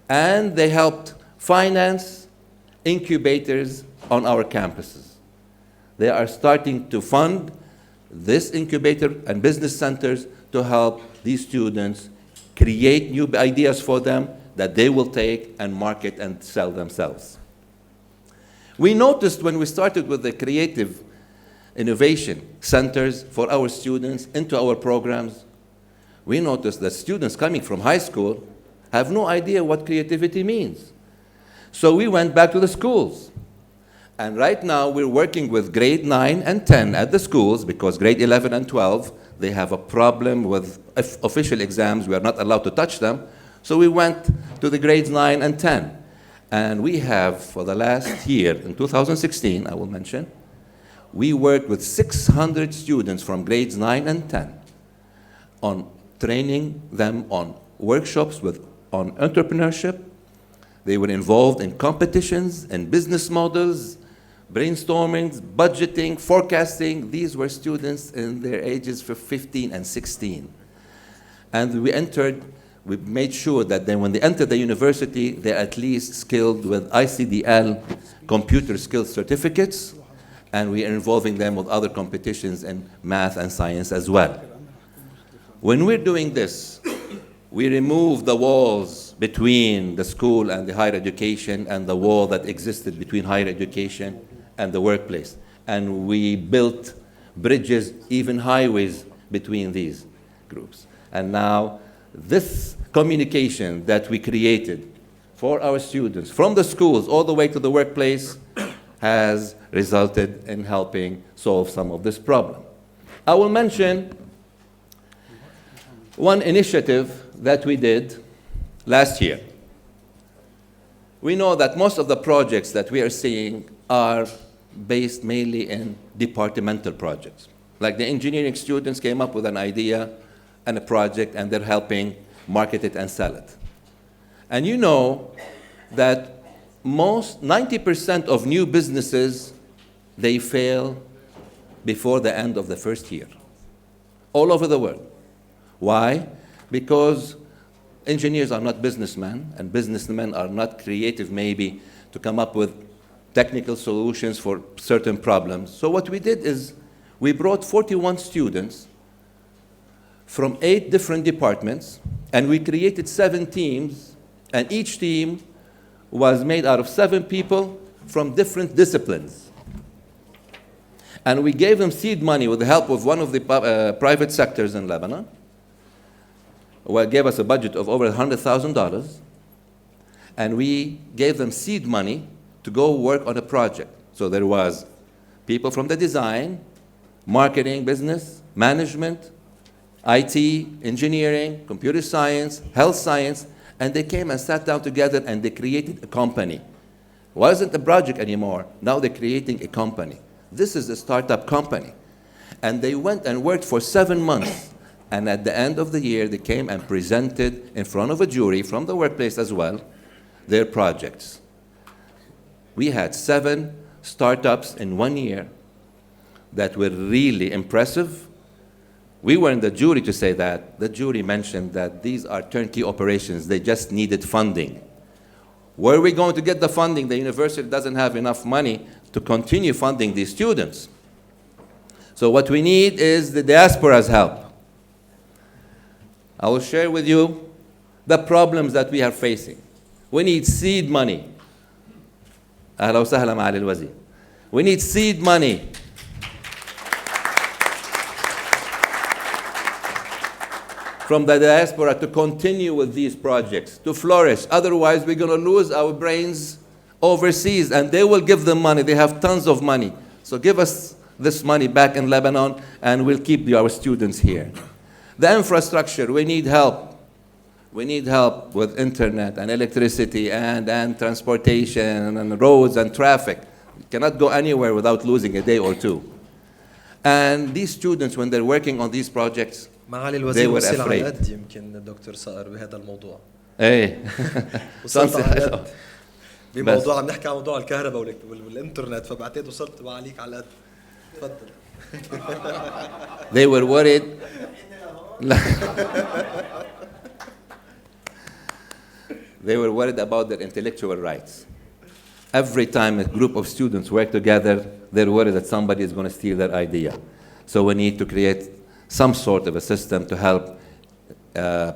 And they helped finance incubators on our campuses. They are starting to fund this incubator and business centers to help these students create new ideas for them that they will take and market and sell themselves. We noticed when we started with the creative innovation centers for our students into our programs, we noticed that students coming from high school have no idea what creativity means. So we went back to the schools. And right now we're working with grade 9 and 10 at the schools because grade 11 and 12, they have a problem with official exams. We are not allowed to touch them. So we went to the grades 9 and 10. And we have, for the last year, in 2016, I will mention, we worked with 600 students from grades 9 and 10 on training them on workshops on entrepreneurship. They were involved in competitions and business models, brainstorming, budgeting, forecasting. These were students in their ages for 15 and 16. And we made sure that then when they enter the university, they're at least skilled with ICDL computer skills certificates, and we are involving them with other competitions in math and science as well. When we're doing this, we remove the walls between the school and the higher education and the wall that existed between higher education and the workplace. And we built bridges, even highways between these groups. And now this communication that we created for our students from the schools all the way to the workplace has resulted in helping solve some of this problem. I will mention one initiative that we did last year. We know that most of the projects that we are seeing are based mainly in departmental projects. Like the engineering students came up with an idea and a project and they're helping market it and sell it. And you know that 90% of new businesses, they fail before the end of the first year, all over the world. Why? Because engineers are not businessmen, and businessmen are not creative maybe to come up with technical solutions for certain problems. So what we did is we brought 41 students from 8 different departments, and we created 7 teams, and each team was made out of 7 people from different disciplines. And we gave them seed money with the help of one of the private sectors in Lebanon, who gave us a budget of over $100,000, and we gave them seed money to go work on a project. So there was people from the design, marketing, business, management, IT, engineering, computer science, health science, and they came and sat down together and they created a company. It wasn't a project anymore. Now they're creating a company. This is a startup company. And they went and worked for 7 months And at the end of the year, they came and presented in front of a jury from the workplace as well, their projects. We had 7 startups in 1 year that were really impressive. We were in the jury to say that. The jury mentioned that these are turnkey operations. They just needed funding. Where are we going to get the funding? The university doesn't have enough money to continue funding these students. So what we need is the diaspora's help. I will share with you the problems that we are facing. We need seed money. أهلا وسهلا معالي الوزير. We need seed money. From the diaspora to continue with these projects, to flourish. Otherwise, we're going to lose our brains overseas, and they will give them money. They have tons of money. So give us this money back in Lebanon, and we'll keep our students here. The infrastructure, we need help. We need help with internet and electricity and transportation and roads and traffic. You cannot go anywhere without losing a day or two. And these students, when they're working on these projects, معالي they الوزير were وصل على afraid. قد يمكن الدكتور صقر بهذا الموضوع. ايه وصلت على قد بس. بموضوع عم نحكي عن موضوع الكهرباء والانترنت فبعتقد وصلت وعليك على قد. تفضل. They were worried. They were worried about their intellectual rights. Every time a group of students work together, they're worried that somebody is going to steal their idea. So we need to create some sort of a system to help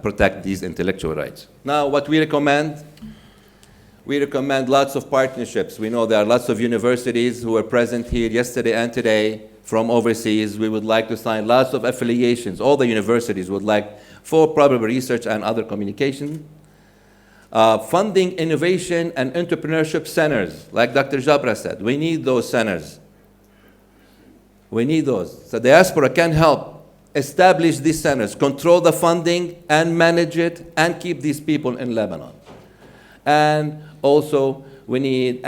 protect these intellectual rights. Now, what we recommend lots of partnerships. We know there are lots of universities who are present here yesterday and today from overseas. We would like to sign lots of affiliations. All the universities would like for probably research and other communication. Funding innovation and entrepreneurship centers, like Dr. Jabra said. We need those centers. We need those. So diaspora can help establish these centers, control the funding and manage it and keep these people in Lebanon. And also we need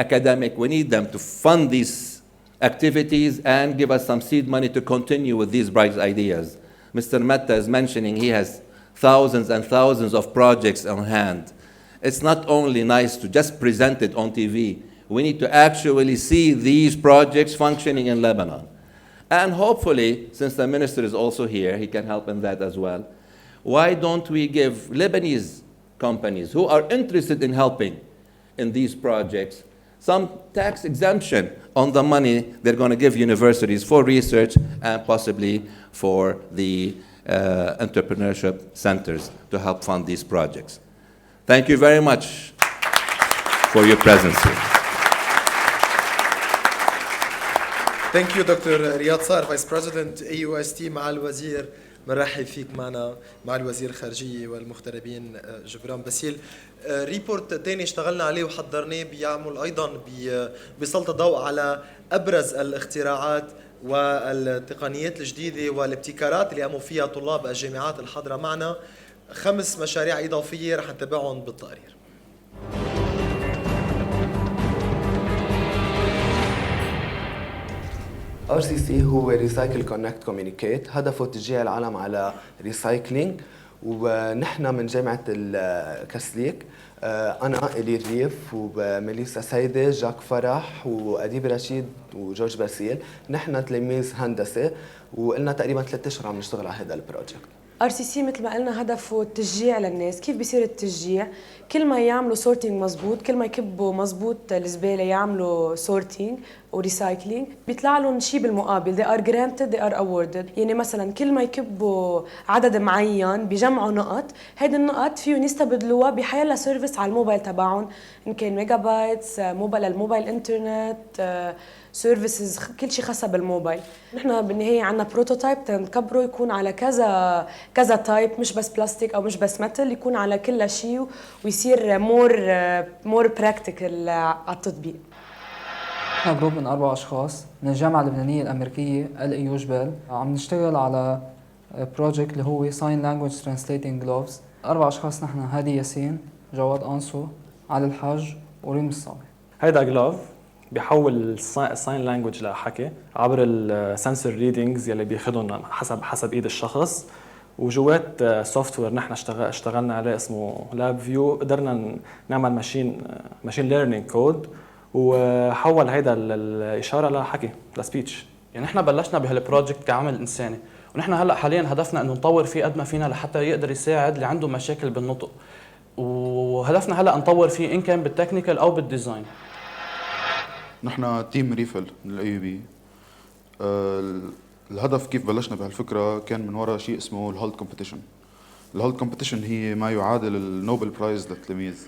we need them to fund these activities and give us some seed money to continue with these bright ideas. Mr. Metta is mentioning he has thousands and thousands of projects on hand. It's not only nice to just present it on TV. We need to actually see these projects functioning in Lebanon. And hopefully, since the minister is also here, he can help in that as well. Why don't we give Lebanese companies who are interested in helping in these projects some tax exemption on the money they're going to give universities for research and possibly for the entrepreneurship centers to help fund these projects. Thank you very much for your presence here. Thank you دكتور رياض صار Vice President AUST مع الوزير مرحب فيك معنا مع الوزير الخارجية والمغتربين جبران باسيل. ريبورت تاني اشتغلنا عليه وحضرناه بيعمل أيضا بيسلط الضوء على أبرز الاختراعات والتقنيات الجديدة والابتكارات اللي قاموا فيها طلاب الجامعات الحاضرة معنا. 5 مشاريع إضافية رح نتابعهم بالتقرير. RCC هو Recycle Connect Communicate، هدفه تشجيع العالم على ريسايكلينج، ونحن من جامعة الكسليك أنا إلي الريف وميليسا سيدة جاك فرح وأديب رشيد وجورج باسيل، نحن تلاميذ هندسة وقلنا تقريبا 3 أشهر عم نشتغل على هذا البروجكت. RCC مثل ما قلنا هدفه التشجيع للناس. كيف بيصير التشجيع؟ كل ما يعملوا سورتينج مزبوط، كل ما يكبوا مزبوط الزبالة يعملوا سورتينج وريسايكلينج، بيطلع لهم شيء بالمقابل. they are granted they are awarded. يعني مثلا كل ما يكبوا عدد معين بيجمعوا نقط، هيدي النقط فيهم يستبدلوها بحيلا سيرفيس على الموبايل تبعهم، إن كان ميجا بايتس، الموبايل انترنت، سيرفيسز، كل شيء خاص بالموبايل. نحن بالنهاية عنا بروتوتايب تنكبره يكون على كذا تايب، مش بس بلاستيك أو مش بس ميتال، يكون على كل شيء ويصير مور براكتيكال على التطبيق. نحن جروب من 4 أشخاص من الجامعة اللبنانية الأمريكية LDE جبال، عم نشتغل على بروجكت اللي هو Sign Language Translating Gloves. 4 أشخاص نحن، هادي ياسين، جواد أنصو، علي الحاج، وريم الصاوي. هيدا جلوف بيحول الساين لانجويج لحكي عبر السنسور ريدنجز يلي بياخذهم حسب ايد الشخص، وجوات سوفت وير نحن اشتغلنا عليه اسمه لاب فيو، قدرنا نعمل ماشين ليرنينج كود وحول هيدا الاشاره لحكي لسبيتش. يعني نحن بلشنا بهالبروجكت كعمل انساني، ونحن هلا حاليا هدفنا انه نطور فيه قد ما فينا لحتى يقدر يساعد اللي عنده مشاكل بالنطق، وهدفنا هلا نطور فيه ان كان بالتكنيكال او بالديزاين. نحن تيم ريفل من الاي بي. الهدف كيف بلشنا بهالفكره كان من وراء شيء اسمه الهولد كومبيتيشن. الهولد كومبيتيشن هي ما يعادل النوبل برايز للتلاميذ.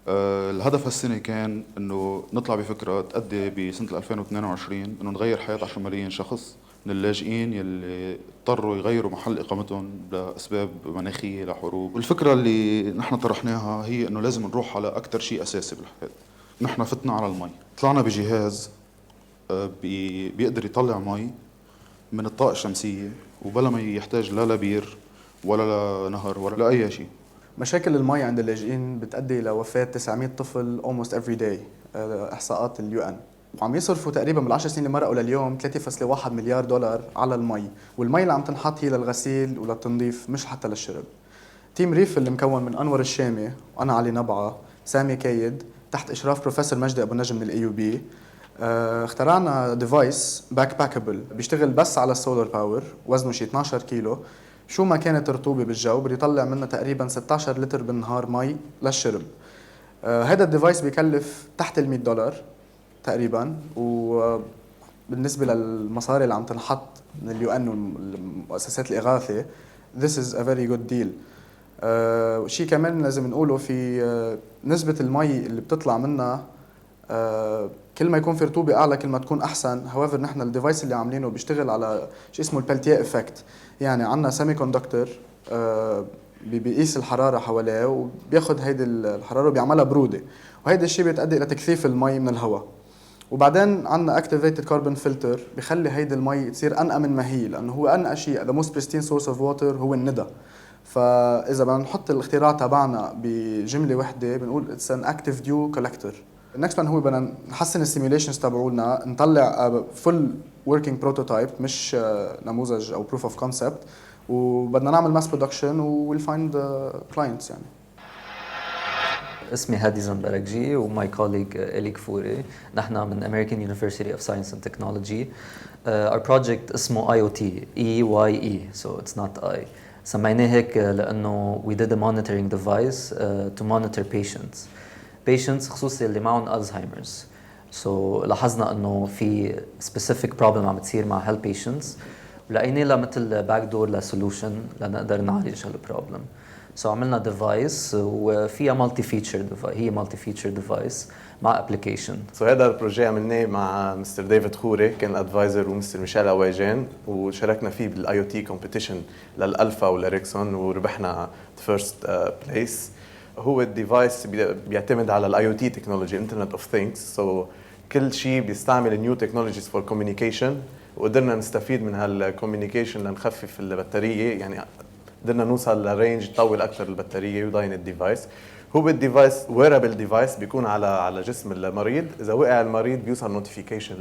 الهدف هالسنه كان انه نطلع بفكره تأدي بسنه 2022 انه نغير حياه 10 ملايين شخص من اللاجئين يلي اضطروا يغيروا محل اقامتهم لاسباب مناخيه لحروب. والفكره اللي نحن طرحناها هي انه لازم نروح على اكثر شيء اساسي بالحياه. نحن فتنا على المي، طلعنا بجهاز بيقدر يطلع مي من الطاقه الشمسيه وبلا ما يحتاج لا لبير ولا لنهر ولا لاي شيء. مشاكل المي عند اللاجئين بتؤدي لوفاة 900 طفل almost every day، إحصاءات اليو ان. وعم يصرفوا تقريبا بال10 سنين اللي مرقوا لليوم 3.1 مليار دولار على المي، والمي اللي عم تنحط هي للغسيل وللتنظيف مش حتى للشرب. تيم ريف اللي مكون من أنور الشامي وأنا علي نبعة سامي كايد تحت إشراف بروفيسور مجدي أبو نجم من الاي يو بي، اخترعنا ديفايس باك باكبل بيشتغل بس على السولار باور، وزنه شي 12 كيلو. شو ما كانت الرطوبة بالجو بده يطلع منها تقريبا 16 لتر بالنهار مي للشرب. هذا الديفايس بيكلف تحت $100 تقريبا، وبالنسبة للمصاري اللي عم تنحط من اليو ان والمؤسسات الإغاثة this is a very good deal. شيء كمان لازم نقوله في نسبة المي اللي بتطلع منها، كل ما يكون في رطوبة أعلى كل ما تكون أحسن. however نحن الديفايس اللي عاملينه بيشتغل على شيء اسمه البلتيه افكت، يعني عندنا سيمي كوندكتور بيقيس الحرارة حواليه وبياخد هيدي الحرارة وبيعملها برودة، وهيدا الشيء بيتأدي إلى تكثيف المي من الهواء. وبعدين عندنا activated carbon filter بيخلي هيدي المي تصير أنقى من ما هي، لأنه هو أنقى شيء the most pristine source of water هو الندى. فإذا بدنا نحط الاختراع تبعنا بجملة وحدة بنقول it's an active dew collector. النكست بلان هو بدنا نحسن السيميوليشنز تبعولنا، نطلع فول وركينج بروتوتايب مش نموذج او بروف اوف كونسبت، وبدنا نعمل ماس برودكشن ويل فايند كلاينتس. يعني اسمي هادي زنبرجي وماي كوليج إلي كفوري، نحن من American University of Science and Technology. Our project اسمه IoT EYE so it's not I. سميناه هيك لأنه we did a monitoring device to monitor patients خصوصي اللي معهم ألزهايمرز. So لاحظنا انه في specific problem عم تصير مع health patients، ولقينا لها مثل باك دور لسولوشن لنقدر نعالج هالبروبلم. So عملنا ديفايس وفيها مالتي فيتشر هي مالتي فيتشر ديفايس مع ابلكيشن. سو هذا البروجي عملناه مع مستر ديفيد خوري كان الادفايزر ومستر ميشيل اواجان، وشاركنا فيه بالاي او تي كومبيتيشن للالفا والاريكسون وربحنا فيرست بليس. هو الديفايس بيعتمد على الاي او تي تكنولوجي انترنت اوف ثينكس، سو كل شيء بيستعمل نيو تكنولوجيز فور كوميونيكيشن، وقدرنا نستفيد من هالكوميونيكيشن لنخفف البطاريه، يعني قدرنا نوصل لرينج يطول اكثر البطاريه ويضاين الديفايس. هو الديفايس ويرابل ديفايس بيكون على جسم المريض، اذا وقع المريض بيوصل نوتيفيكيشن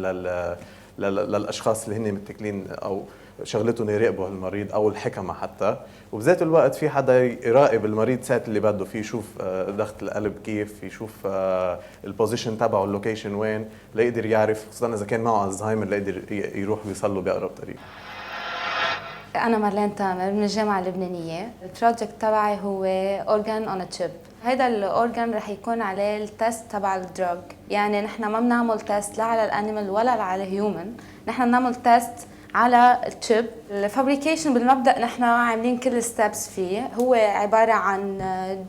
للاشخاص اللي هن متكلين او شغلتهم يراقبوا المريض او الحكمه حتى، وبذات الوقت في حدا يراقب المريض ساعه اللي بده فيه، يشوف ضغط القلب كيف، يشوف البوزيشن تبعه اللوكيشن وين، ليقدر يعرف خصوصا اذا كان معه الزهايمر ليقدر يروح ويوصل له باقرب طريق. أنا مارلين تامر من الجامعة اللبنانية. البروجكت تبعي هو أورجان أون تشيب. هيدا الأورجان رح يكون عليه التست تبع الدراج، يعني نحن ما بنعمل تست لا على الأنيمال ولا على الهيومن، نحن بنعمل تست على التشيب. الفابريكيشن بالمبدأ نحن عاملين كل الستبس فيه، هو عبارة عن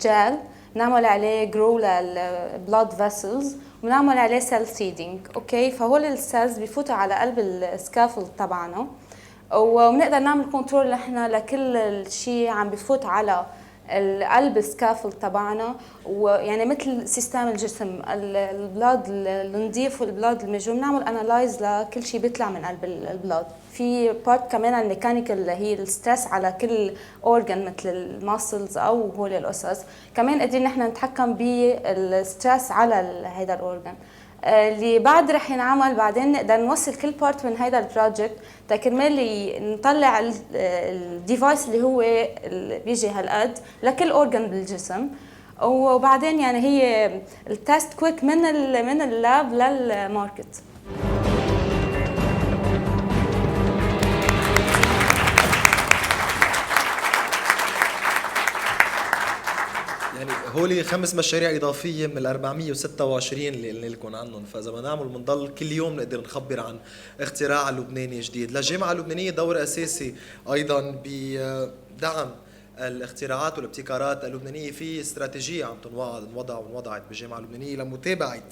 جل بنعمل عليه جرو للبلاد فيسلز وبنعمل عليه سيل سيدينج. اوكي، فهول السيلز بيفوتوا على قلب السكافولد تبعنا، وبنقدر نعمل كنترول نحن لكل شيء عم بفوت على قلب السكافولد تبعنا، ويعني مثل سيستم الجسم، البلاد النظيف والبلاد المجروح بنعمل انالايز لكل شيء بيطلع من قلب البلاد. في بارت كمان الميكانيكال اللي هي الستريس على كل اورجان مثل الماسلز او هول القصص، كمان قادرين نحن نتحكم بالستريس على هذا الاورجان. اللي بعد رح ينعمل بعدين نقدر نوصل كل بارت من هذا البروجكت تكرمال نطلع الديفايس اللي هو اللي بيجي هالقد لكل اورجن بالجسم. وبعدين يعني هي التست كويك من اللاب للماركت. يعني هولي 5 مشاريع إضافية من ال 426 اللي قلنا لكم عنهم، فإذا بدنا نعمل بنضل كل يوم نقدر نخبر عن اختراع لبناني جديد. للجامعة اللبنانية دور أساسي أيضا بدعم الاختراعات والابتكارات اللبنانية. في استراتيجية عم انوضعت بالجامعة اللبنانية لمتابعة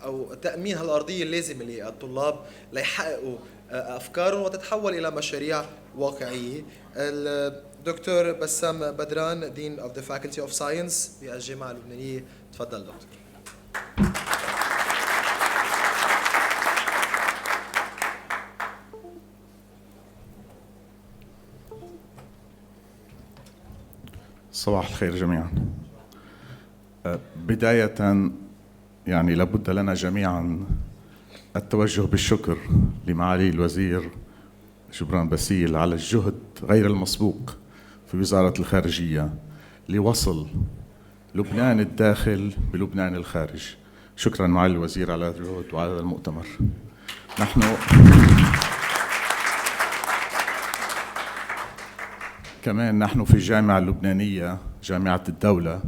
أو تأمين هالأرضية اللازمة للطلاب ليحققوا أفكارهم وتتحول إلى مشاريع واقعية. الدكتور بسام بدران Dean of the Faculty of Science بالجامعة اللبنانية، تفضل دكتور. صباح الخير جميعا. بداية يعني لابد لنا جميعا التوجه بالشكر لمعالي الوزير جبران باسيل على الجهد غير المسبوق في وزارة الخارجية لوصل لبنان الداخل بلبنان الخارج. شكرا معالي الوزير على الجهد وعلى هذا المؤتمر. نحن في الجامعة اللبنانية جامعة الدولة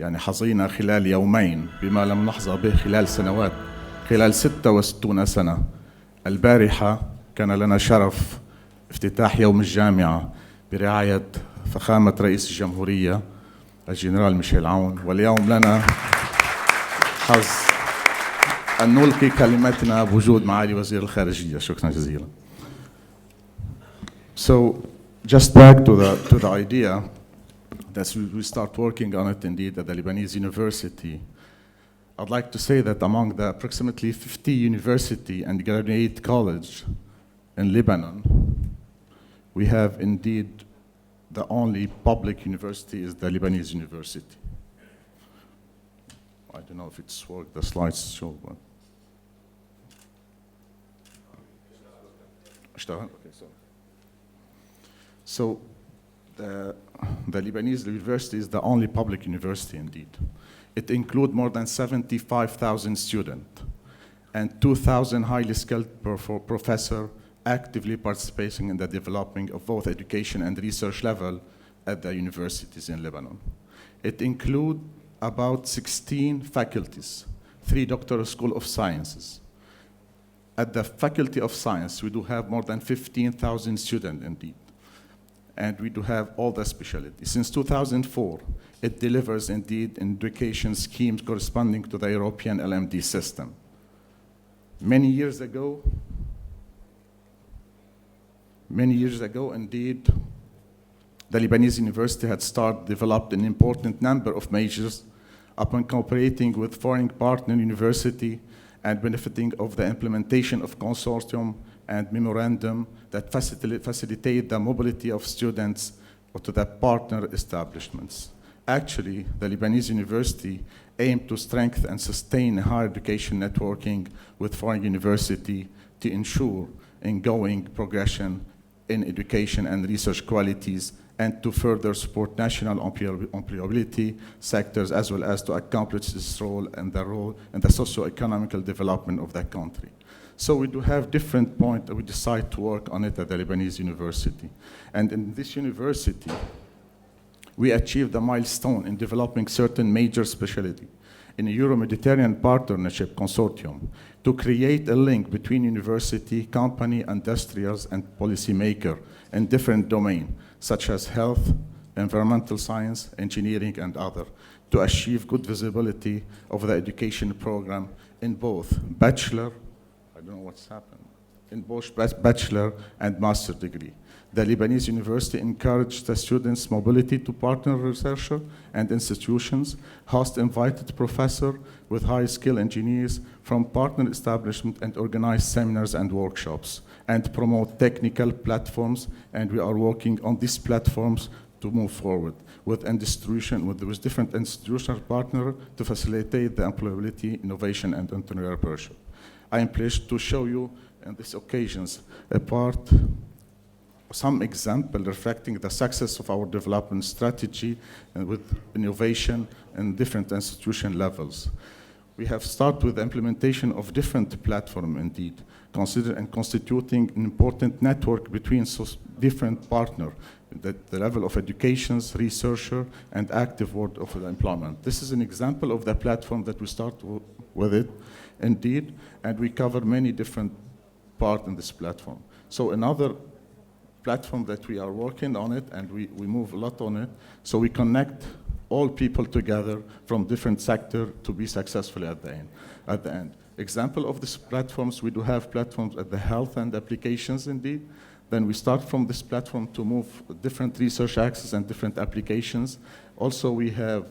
يعني حظينا خلال يومين بما لم نحظى به خلال سنوات، خلال 66 سنة. البارحة كان لنا شرف افتتاح يوم الجامعة برعاية فخامة رئيس الجمهورية الجنرال ميشيل عون، واليوم لنا حظ أن نلقي كلمتنا بوجود معالي وزير الخارجية. شكرا جزيلا. So just back to the idea that we start working on it indeed at the Lebanese University. I'd like to say that among the approximately 50 university and graduate college in Lebanon, we have indeed the only public university is the Lebanese University. I don't know if it's worked, the slides show, but. Okay, so the Lebanese University is the only public university indeed. It includes more than 75,000 students and 2,000 highly skilled professors actively participating in the development of both education and research level at the universities in Lebanon. It includes about 16 faculties, 3 doctoral schools of sciences. At the Faculty of Science, we do have more than 15,000 students indeed. And we do have all the specialties. Since 2004, it delivers indeed education schemes corresponding to the European LMD system. Many years ago, indeed, the Lebanese University had developed an important number of measures upon cooperating with foreign partner university and benefiting of the implementation of consortium and memorandum that facilitate the mobility of students to the partner establishments. Actually, the Lebanese University aimed to strengthen and sustain higher education networking with foreign university to ensure ongoing progression in education and research qualities and to further support national employability sectors as well as to accomplish this role in the socio-economical development of the country. So we do have different points that we decide to work on it at the Lebanese University. And in this university, we achieved a milestone in developing certain major specialty in a Euro-Mediterranean Partnership Consortium to create a link between university, company, industrials, and policymakers in different domains, such as health, environmental science, engineering, and other, to achieve good visibility of the education program in both bachelor, I don't know what's happened, in both bachelor and master degree. The Lebanese University encouraged the students' mobility to partner researchers and institutions, host invited professors with high-skill engineers from partner establishments, and organize seminars and workshops, and promote technical platforms, and we are working on these platforms to move forward with different institutional partners to facilitate the employability, innovation, and entrepreneurship. I am pleased to show you on these occasions some example reflecting the success of our development strategy and with innovation in different institution levels. We have started with the implementation of different platforms indeed, constituting an important network between different partners at the level of education, researcher, and active world of the employment. This is an example of the platform that we start with it, indeed, and we cover many different parts in this platform. So another platform that we are working on it, and we move a lot on it, so we connect all people together from different sectors to be successful at the end. Example of these platforms, we do have platforms at the health and applications indeed. Then we start from this platform to move different research access and different applications. Also, we have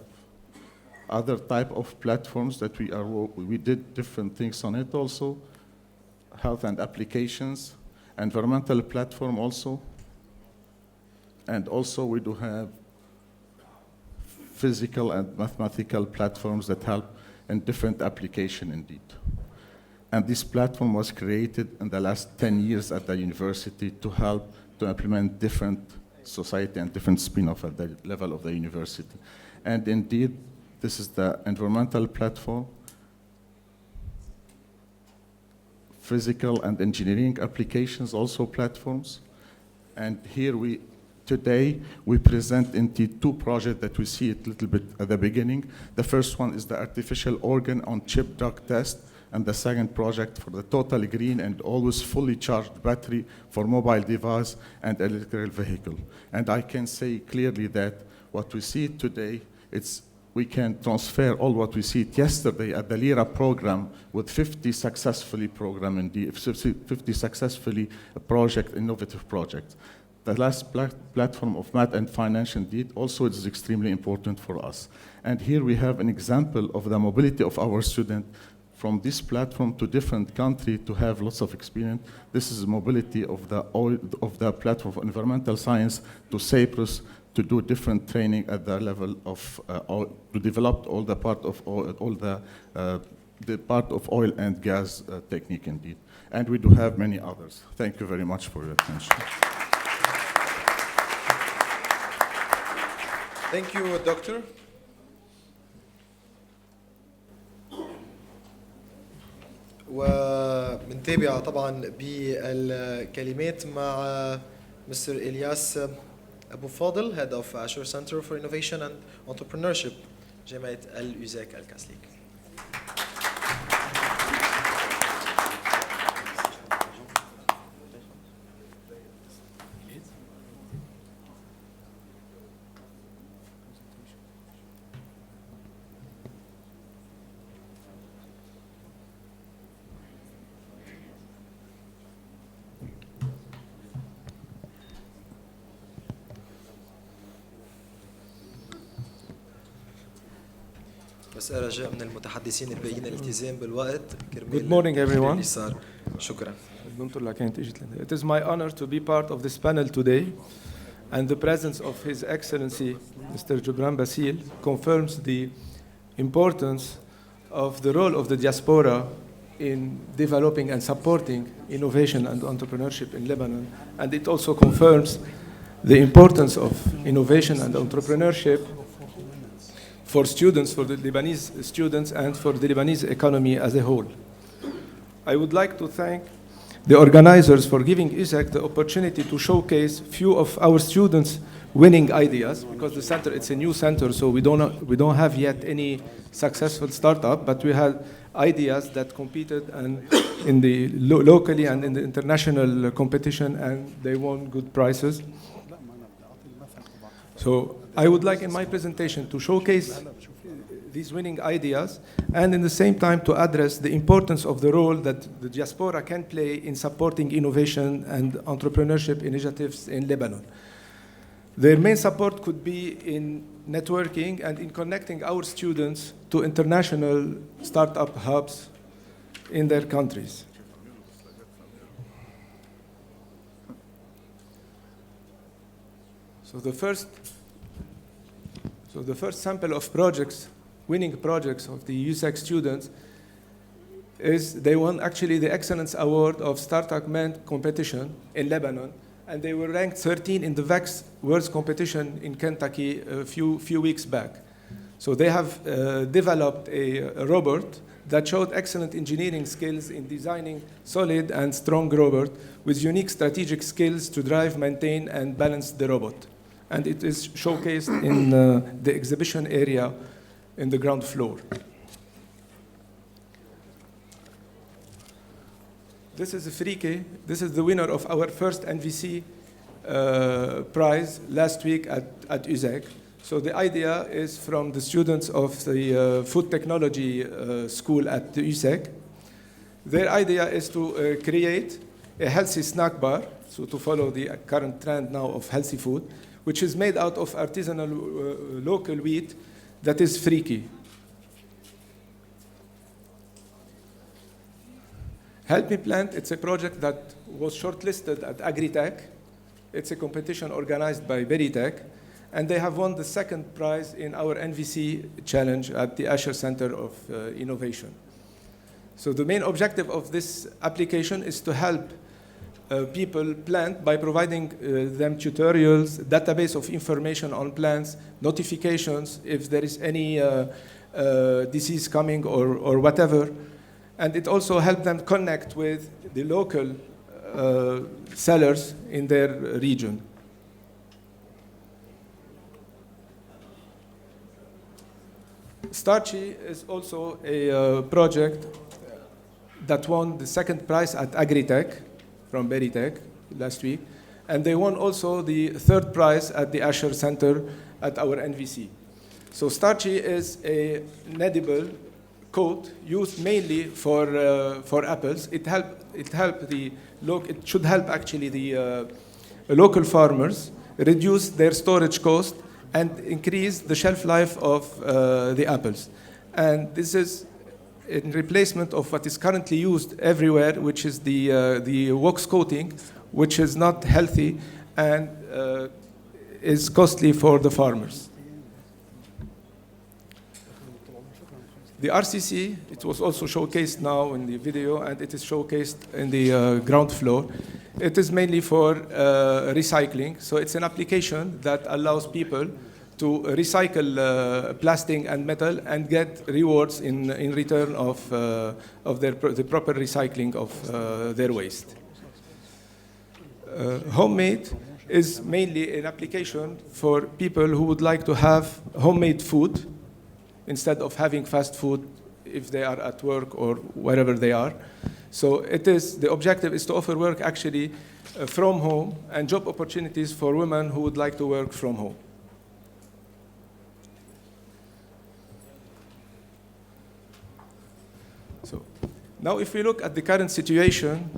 other type of platforms that we did different things on it also. Health and applications, environmental platform also. And also we do have physical and mathematical platforms that help in different applications indeed. And this platform was created in the last 10 years at the university to help to implement different society and different spin-off at the level of the university. And indeed, this is the environmental platform, physical and engineering applications, also platforms. And here today we present into two projects that we see it a little bit at the beginning. The first one is the artificial organ on chip drug test, and the second project for the total green and always fully charged battery for mobile device and electrical vehicle. And I can say clearly that what we see today, we can transfer all what we see yesterday at the LIRA program with 50 successfully program indeed, 50 successfully innovative projects. The last platform of math and finance indeed also is extremely important for us. And here we have an example of the mobility of our student from this platform to different countries to have lots of experience. This is mobility of the platform of environmental science to Cyprus to do different training at the level of to develop all the part of the part of oil and gas technique indeed. And we do have many others. Thank you very much for your attention. Thank you, Doctor. وبنتابع طبعا بالكلمات مع مستر إلياس أبو فاضل Head of Azure Center for Innovation and Entrepreneurship جامعة الأوزاك الكاسليك. بس رجاء من المتحدثين الباقيين الالتزام بالوقت. Good morning, everyone. شكرا. It is my honor to be part of this panel today, and the presence of His Excellency Mr. Gibran Basil confirms the importance of the role of the diaspora in developing and supporting innovation and entrepreneurship in Lebanon, and it also confirms the importance of innovation and entrepreneurship for students, for the Lebanese students, and for the Lebanese economy as a whole. I would like to thank the organizers for giving USAC the opportunity to showcase few of our students' winning ideas, because the center, it's a new center, so we don't have yet any successful startup, but we had ideas that competed and in the locally and in the international competition, and they won good prizes. So I would like in my presentation to showcase these winning ideas and in the same time to address the importance of the role that the diaspora can play in supporting innovation and entrepreneurship initiatives in Lebanon. Their main support could be in networking and in connecting our students to international startup hubs in their countries. So the first So the first sample of projects, winning projects of the USAC students, is they won actually the Excellence Award of Startup Man competition in Lebanon, and they were ranked 13 in the VEX World Competition in Kentucky a few weeks back. So they have developed a robot that showed excellent engineering skills in designing solid and strong robot with unique strategic skills to drive, maintain, and balance the robot. And it is showcased in the exhibition area in the ground floor. This is Frike. This is the winner of our first NVC prize last week at USAC. So the idea is from the students of the food technology school at the USAC. Their idea is to create a healthy snack bar, so to follow the current trend now of healthy food, which is made out of artisanal local wheat that is Frike. Help Me Plant, it's a project that was shortlisted at Agritech. It's a competition organized by Veritech, and they have won the second prize in our NVC challenge at the Asher Center of Innovation. So the main objective of this application is to help people plant by providing them tutorials, database of information on plants, notifications if there is any disease coming or whatever. And it also helped them connect with the local sellers in their region. Starchy is also a project that won the second prize at Agritech from Veritech last week. And they won also the third prize at the Asher Center at our NVC. So Starchy is an edible coat used mainly for apples. It should help actually the local farmers reduce their storage cost and increase the shelf life of the apples. And this is in replacement of what is currently used everywhere, which is the wax coating, which is not healthy and is costly for the farmers. The RCC, it was also showcased now in the video, and it is showcased in the ground floor. It is mainly for recycling. So it's an application that allows people to recycle plastic and metal and get rewards in return of the proper recycling of their waste. Homemade is mainly an application for people who would like to have homemade food instead of having fast food if they are at work or wherever they are. So the objective is to offer work actually from home and job opportunities for women who would like to work from home. So now if we look at the current situation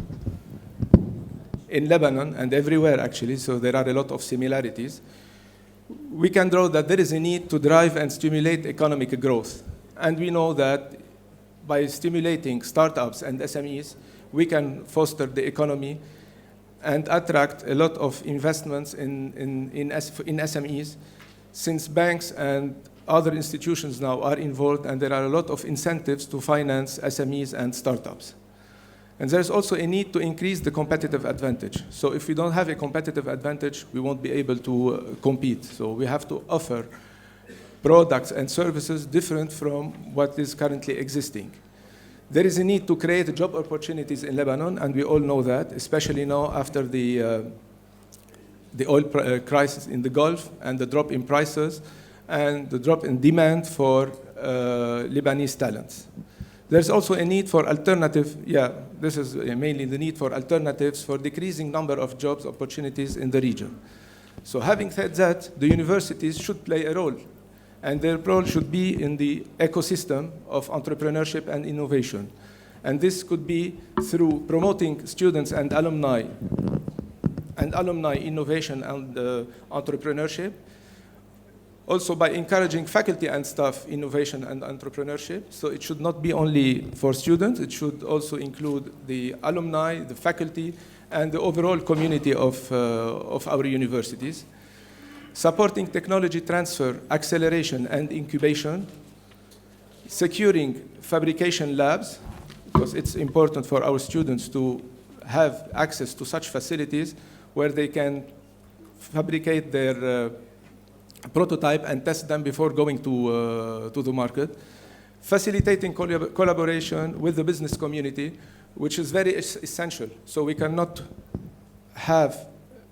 in Lebanon and everywhere actually, so there are a lot of similarities, we can draw that there is a need to drive and stimulate economic growth. And we know that by stimulating startups and SMEs, we can foster the economy and attract a lot of investments in SMEs, since banks and other institutions now are involved, and there are a lot of incentives to finance SMEs and startups. And there's also a need to increase the competitive advantage. So if we don't have a competitive advantage, we won't be able to compete. So we have to offer products and services different from what is currently existing. There is a need to create job opportunities in Lebanon, and we all know that, especially now after the oil crisis in the Gulf and the drop in prices and the drop in demand for Lebanese talents. There's also a need for this is mainly the need for alternatives for decreasing number of jobs opportunities in the region. So having said that, the universities should play a role, and their role should be in the ecosystem of entrepreneurship and innovation. And this could be through promoting students and alumni innovation and entrepreneurship. Also by encouraging faculty and staff innovation and entrepreneurship. So it should not be only for students, it should also include the alumni, the faculty, and the overall community of our universities. supporting technology transfer, acceleration, and incubation, securing fabrication labs, because it's important for our students to have access to such facilities where they can fabricate their prototype and test them before going to the market. Facilitating collaboration with the business community, which is very essential. So we cannot have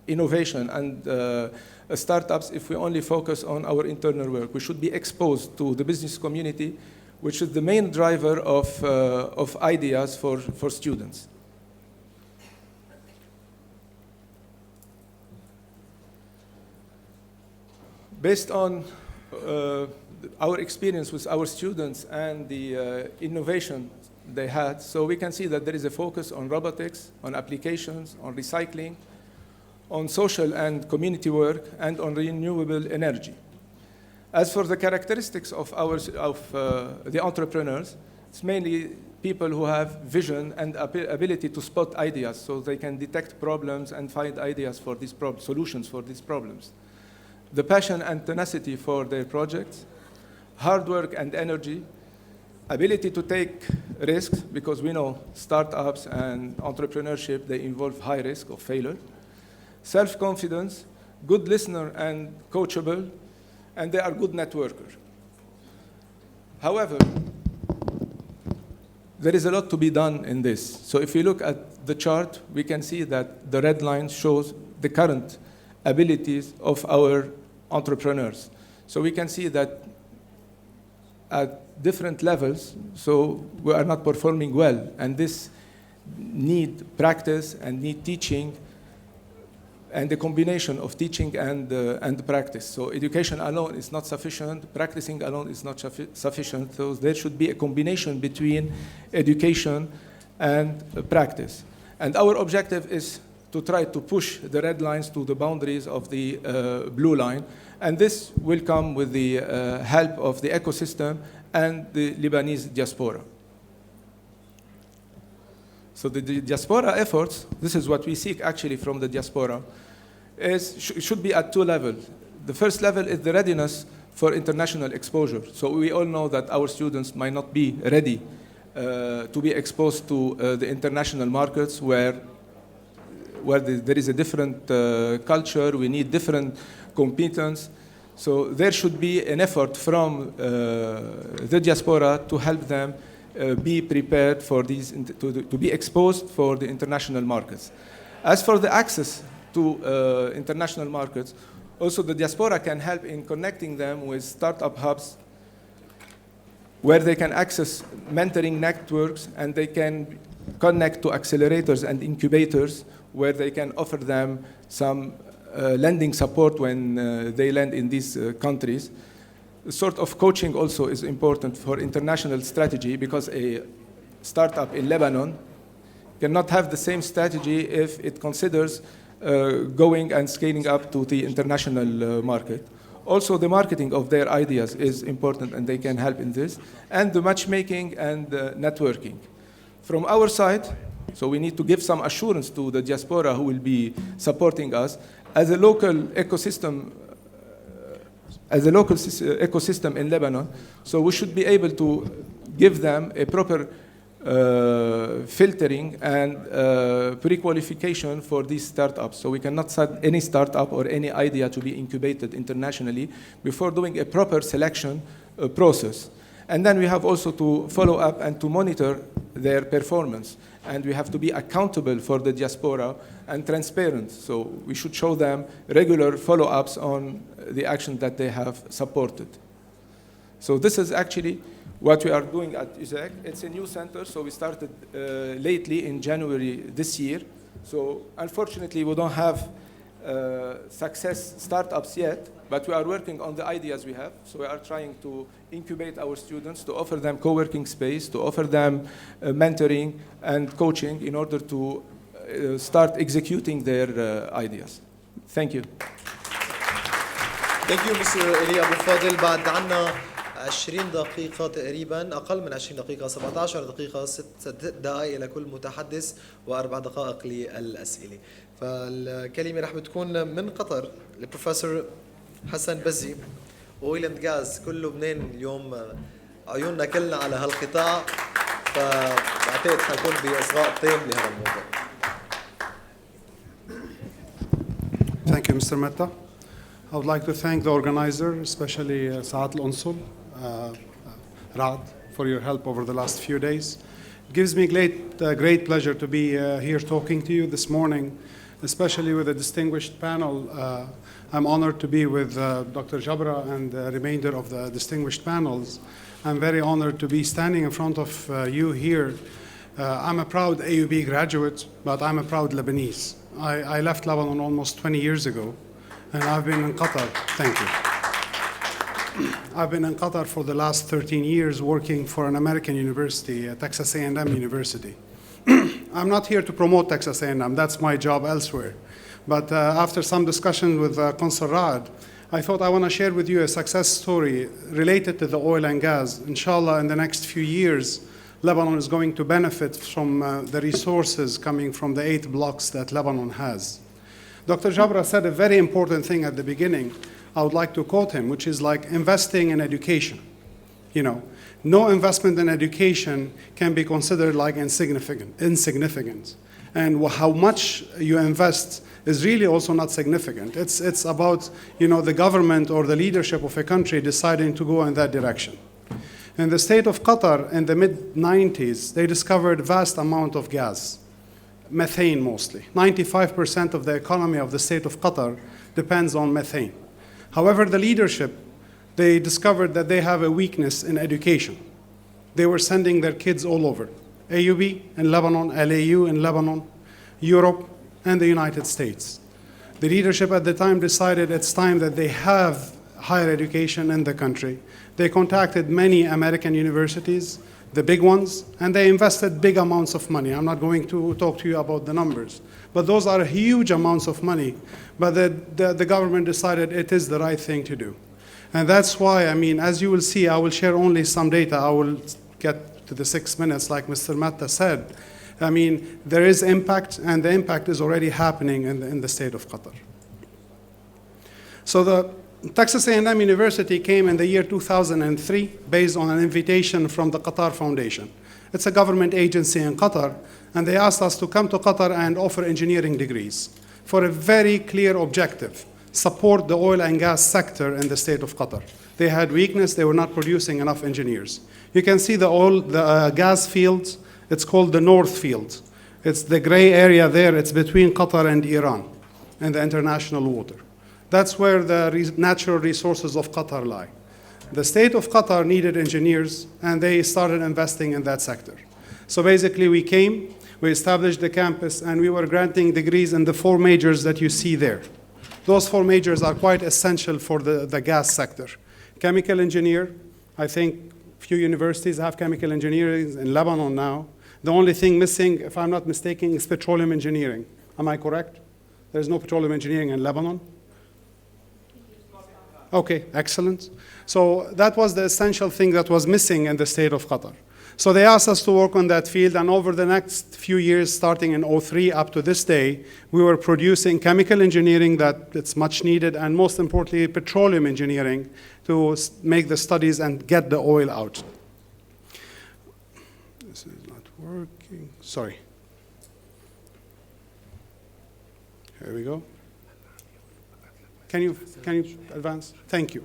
innovation and startups if we only focus on our internal work. We should be exposed to the business community, which is the main driver of ideas for students. Based on our experience with our students and the innovation they had, so we can see that there is a focus on robotics, on applications, on recycling, on social and community work, and on renewable energy. As for the characteristics of the entrepreneurs, it's mainly people who have vision and ability to spot ideas, so they can detect problems and find ideas for these solutions for these problems. The passion and tenacity for their projects, hard work and energy, ability to take risks, because we know startups and entrepreneurship, they involve high risk of failure, self-confidence, good listener and coachable, and they are good networkers. However, there is a lot to be done in this. So if you look at the chart, we can see that the red line shows the current abilities of our entrepreneurs. So we can see that at different levels, so we are not performing well, and this need practice and need teaching, and the combination of teaching and practice. So education alone is not sufficient, practicing alone is not sufficient, so there should be a combination between education and practice. And our objective is to try to push the red lines to the boundaries of the blue line, and this will come with the help of the ecosystem and the Lebanese diaspora. So the diaspora efforts, this is what we seek actually from the diaspora, should be at two levels. The first level is the readiness for international exposure. So we all know that our students might not be ready to be exposed to the international markets where there is a different culture, we need different competence. So there should be an effort from the diaspora to help them be prepared for these, to be exposed for the international markets. As for the access to international markets, also the diaspora can help in connecting them with startup hubs where they can access mentoring networks and they can connect to accelerators and incubators where they can offer them some lending support when they land in these countries. The sort of coaching also is important for international strategy, because a startup in Lebanon cannot have the same strategy if it considers going and scaling up to the international market. Also, the marketing of their ideas is important, and they can help in this, and the matchmaking and networking. From our side, so we need to give some assurance to the diaspora who will be supporting us. As a local ecosystem, in Lebanon, so we should be able to give them a proper filtering and pre-qualification for these startups. So we cannot set any startup or any idea to be incubated internationally before doing a proper selection process. And then we have also to follow up and to monitor their performance. And we have to be accountable for the diaspora and transparent. So we should show them regular follow-ups on the action that they have supported. So this is actually what we are doing at USAC. It's a new center, so we started lately in January this year. So unfortunately, we don't have success startups yet, but we are working on the ideas we have. So we are trying to incubate our students, to offer them co-working space, to offer them mentoring and coaching in order to start executing their ideas. Thank you. Thank you, Mr. إيليا أبو فاضل. بعد عنا 20 دقيقة تقريبا، أقل من 20 دقيقة، 17 دقيقة، 6 دقائق لكل متحدث و4 دقائق للأسئلة. فالكلمة رح بتكون من قطر لبروفيسور حسن بزي اويل اند جاز. كل لبنان اليوم عيوننا كلنا على هالقطاع، فبعتقد حيكون باصغاء تام لهذا الموضوع. Thank you, Mr. Mehta. I would like to thank the organizer, especially Saad Al-Unsul, Raad, for your help over the last few days. It gives me great pleasure to be here talking to you this morning, especially with a distinguished panel. I'm honored to be with Dr. Jabra and the remainder of the distinguished panels. I'm very honored to be standing in front of you here. I'm a proud AUB graduate, but I'm a proud Lebanese. I left Lebanon almost 20 years ago, and I've been in Qatar. Thank you. I've been in Qatar for the last 13 years working for an American university, Texas A&M University. I'm not here to promote Texas A&M, that's my job elsewhere. But after some discussion with Consul Raad, I thought I want to share with you a success story related to the oil and gas. Inshallah, in the next few years, Lebanon is going to benefit from the resources coming from the 8 blocks that Lebanon has. Dr. Jabra said a very important thing at the beginning. I would like to quote him, which is like investing in education. You know, no investment in education can be considered like insignificant. And how much you invest is really also not significant. It's about, you know, the government or the leadership of a country deciding to go in that direction. In the state of Qatar, in the mid-90s, they discovered vast amount of gas, methane mostly. 95% of the economy of the state of Qatar depends on methane. However, the leadership, they discovered that they have a weakness in education. They were sending their kids all over. AUB in Lebanon, LAU in Lebanon, Europe, and the United States. The leadership at the time decided it's time that they have higher education in the country. They contacted many American universities, the big ones, and they invested big amounts of money. I'm not going to talk to you about the numbers, but those are huge amounts of money. But the government decided it is the right thing to do. And that's why, I mean, as you will see, I will share only some data. I will get to the 6 minutes, like Mr. Mehta said. I mean, there is impact, and the impact is already happening in the state of Qatar. So the Texas A&M University came in the year 2003 based on an invitation from the Qatar Foundation. It's a government agency in Qatar, and they asked us to come to Qatar and offer engineering degrees for a very clear objective: support the oil and gas sector in the state of Qatar. They had weakness, they were not producing enough engineers. You can see the gas fields, it's called the North Field. It's the gray area there, it's between Qatar and Iran and the international water. That's where the natural resources of Qatar lie. The state of Qatar needed engineers, and they started investing in that sector. So basically we came, we established the campus, and we were granting degrees in the 4 majors that you see there. Those 4 majors are quite essential for the gas sector. Chemical engineer, I think few universities have chemical engineering in Lebanon now. The only thing missing, if I'm not mistaken, is petroleum engineering. Am I correct? There's no petroleum engineering in Lebanon? Okay, excellent. So that was the essential thing that was missing in the state of Qatar. So they asked us to work on that field, and over the next few years, starting in 2003 up to this day, we were producing chemical engineering that it's much needed, and most importantly, petroleum engineering to make the studies and get the oil out. This is not working, sorry. Here we go. Can you advance? Thank you.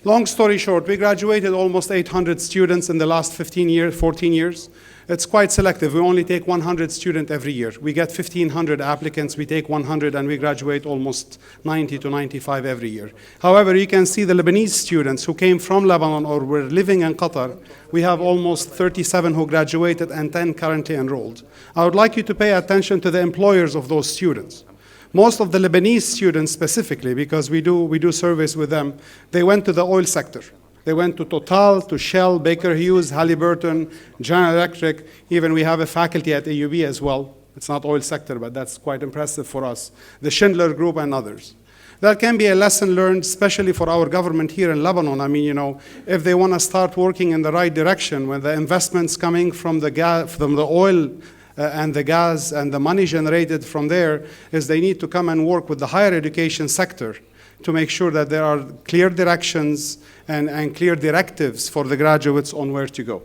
Long story short, we graduated almost 800 students in the last 14 years. It's quite selective. We only take 100 students every year. We get 1,500 applicants, we take 100, and we graduate almost 90 to 95 every year. However, you can see the Lebanese students who came from Lebanon or were living in Qatar. We have almost 37 who graduated and 10 currently enrolled. I would like you to pay attention to the employers of those students. Most of the Lebanese students specifically, because we do surveys with them, they went to the oil sector. They went to Total, to Shell, Baker Hughes, Halliburton, General Electric. Even we have a faculty at AUB as well. It's not oil sector, but that's quite impressive for us. The Schindler Group and others. That can be a lesson learned, especially for our government here in Lebanon. I mean, you know, if they want to start working in the right direction, when the investments coming from the oil and the gas and the money generated from there, is they need to come and work with the higher education sector to make sure that there are clear directions and clear directives for the graduates on where to go.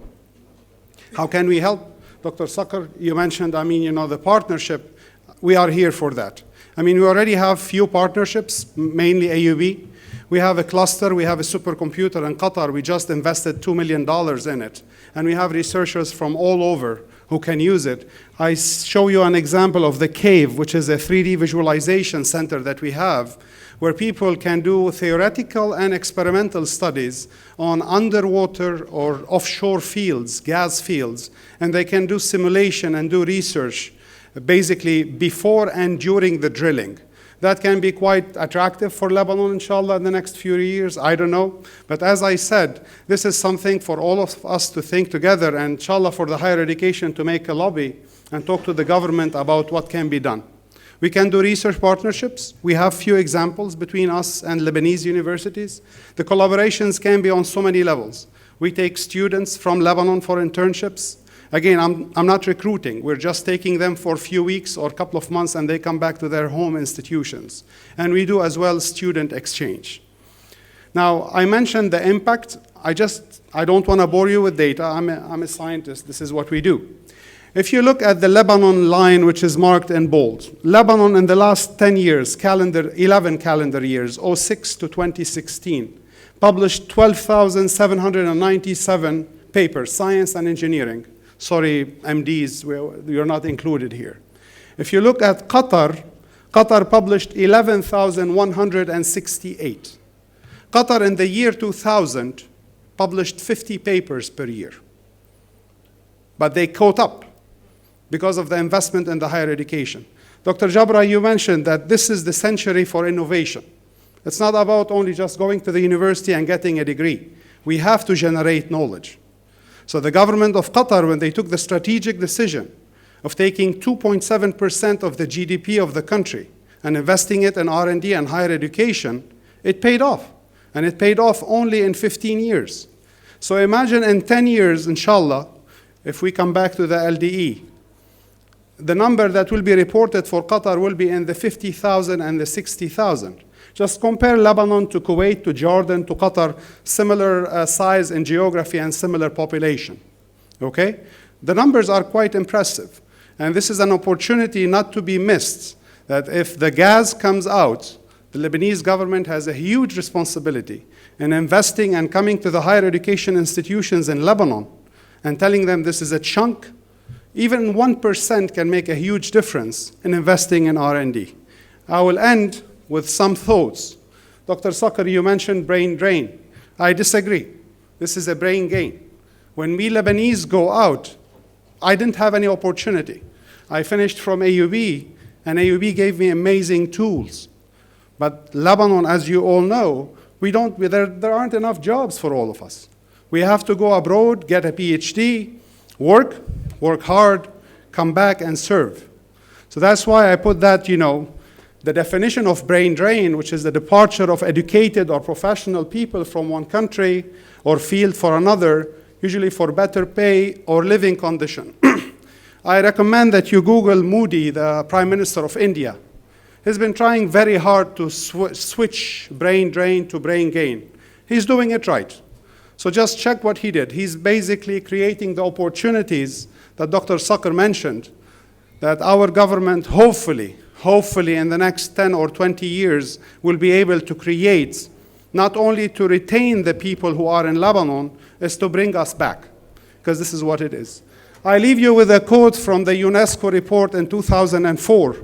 How can we help? Dr. Sakar, you mentioned, the partnership. We are here for that. We already have few partnerships, mainly AUB. We have a cluster, we have a supercomputer in Qatar. We just invested $2 million in it. And we have researchers from all over who can use it. I show you an example of the Cave, which is a 3D visualization center that we have, where people can do theoretical and experimental studies on underwater or offshore fields, gas fields, and they can do simulation and do research basically before and during the drilling. That can be quite attractive for Lebanon, inshallah, in the next few years. I don't know. But as I said, this is something for all of us to think together, and inshallah for the higher education to make a lobby and talk to the government about what can be done. We can do research partnerships. We have few examples between us and Lebanese universities. The collaborations can be on so many levels. We take students from Lebanon for internships. Again, I'm not recruiting. We're just taking them for a few weeks or a couple of months, and they come back to their home institutions. And we do as well student exchange. Now, I mentioned the impact. I don't want to bore you with data. I'm a scientist. This is what we do. If you look at the Lebanon line, which is marked in bold, Lebanon in the last 10 years, 11 calendar years, 06 to 2016, published 12,797 papers, science and engineering. Sorry, MDs, you're not included here. If you look at Qatar, Qatar published 11,168. Qatar in the year 2000 published 50 papers per year. But they caught up because of the investment in the higher education. Dr. Jabra, you mentioned that this is the century for innovation. It's not about only just going to the university and getting a degree. We have to generate knowledge. So the government of Qatar, when they took the strategic decision of taking 2.7% of the GDP of the country and investing it in R&D and higher education, it paid off. And it paid off only in 15 years. So imagine in 10 years, inshallah, if we come back to the LDE, the number that will be reported for Qatar will be in the 50,000 and the 60,000. Just compare Lebanon to Kuwait, to Jordan, to Qatar, similar size in geography and similar population, okay? The numbers are quite impressive. And this is an opportunity not to be missed, that if the gas comes out, the Lebanese government has a huge responsibility in investing and coming to the higher education institutions in Lebanon and telling them this is a chunk. Even 1% can make a huge difference in investing in R&D. I will end with some thoughts. Dr. Sakar, you mentioned brain drain. I disagree. This is a brain gain. When we Lebanese go out, I didn't have any opportunity. I finished from AUB, and AUB gave me amazing tools. But Lebanon, as you all know, there aren't enough jobs for all of us. We have to go abroad, get a PhD, work hard, come back and serve. So that's why I put that, the definition of brain drain, which is the departure of educated or professional people from one country or field for another, usually for better pay or living condition. I recommend that you Google Modi, the Prime Minister of India. He's been trying very hard to switch brain drain to brain gain. He's doing it right. So just check what he did. He's basically creating the opportunities that Dr. Sakar mentioned, that our government hopefully in the next 10 or 20 years will be able to create, not only to retain the people who are in Lebanon, is to bring us back, because this is what it is. I leave you with a quote from the UNESCO report in 2004.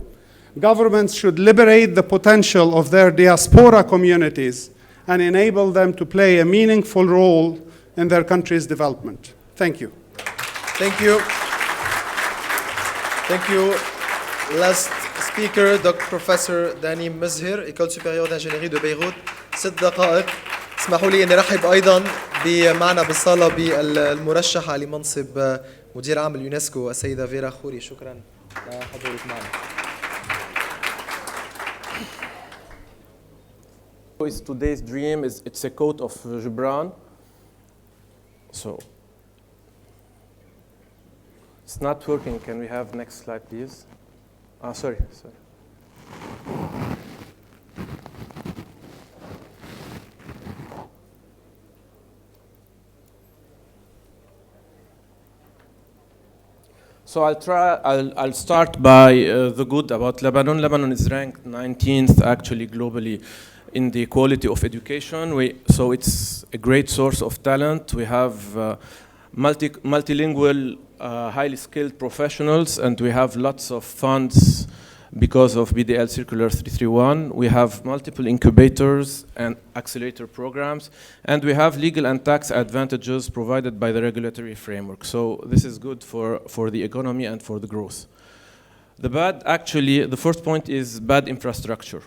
Governments should liberate the potential of their diaspora communities and enable them to play a meaningful role in their country's development. Thank you. Thank you. Thank you. Last speaker, Dr. Professor Dani Mzhir, École supérieure d'ingénierie de Beyrouth. 6 دقائق. اسمحوا لي اني ارحب ايضا معنا بالصاله بالمرشحه لمنصب مدير عام اليونسكو السيده فيرا خوري. شكرا لحضورك معنا. Today's dream it's a quote of Gibran. So it's not working. Can we have next slide, please? Sorry. So I'll start by the good about Lebanon. Lebanon is ranked 19th actually globally in the quality of education. So it's a great source of talent. We have multilingual, highly skilled professionals, and we have lots of funds because of BDL Circular 331. We have multiple incubators and accelerator programs, and we have legal and tax advantages provided by the regulatory framework. So this is good for the economy and for the growth. The first point is bad infrastructure.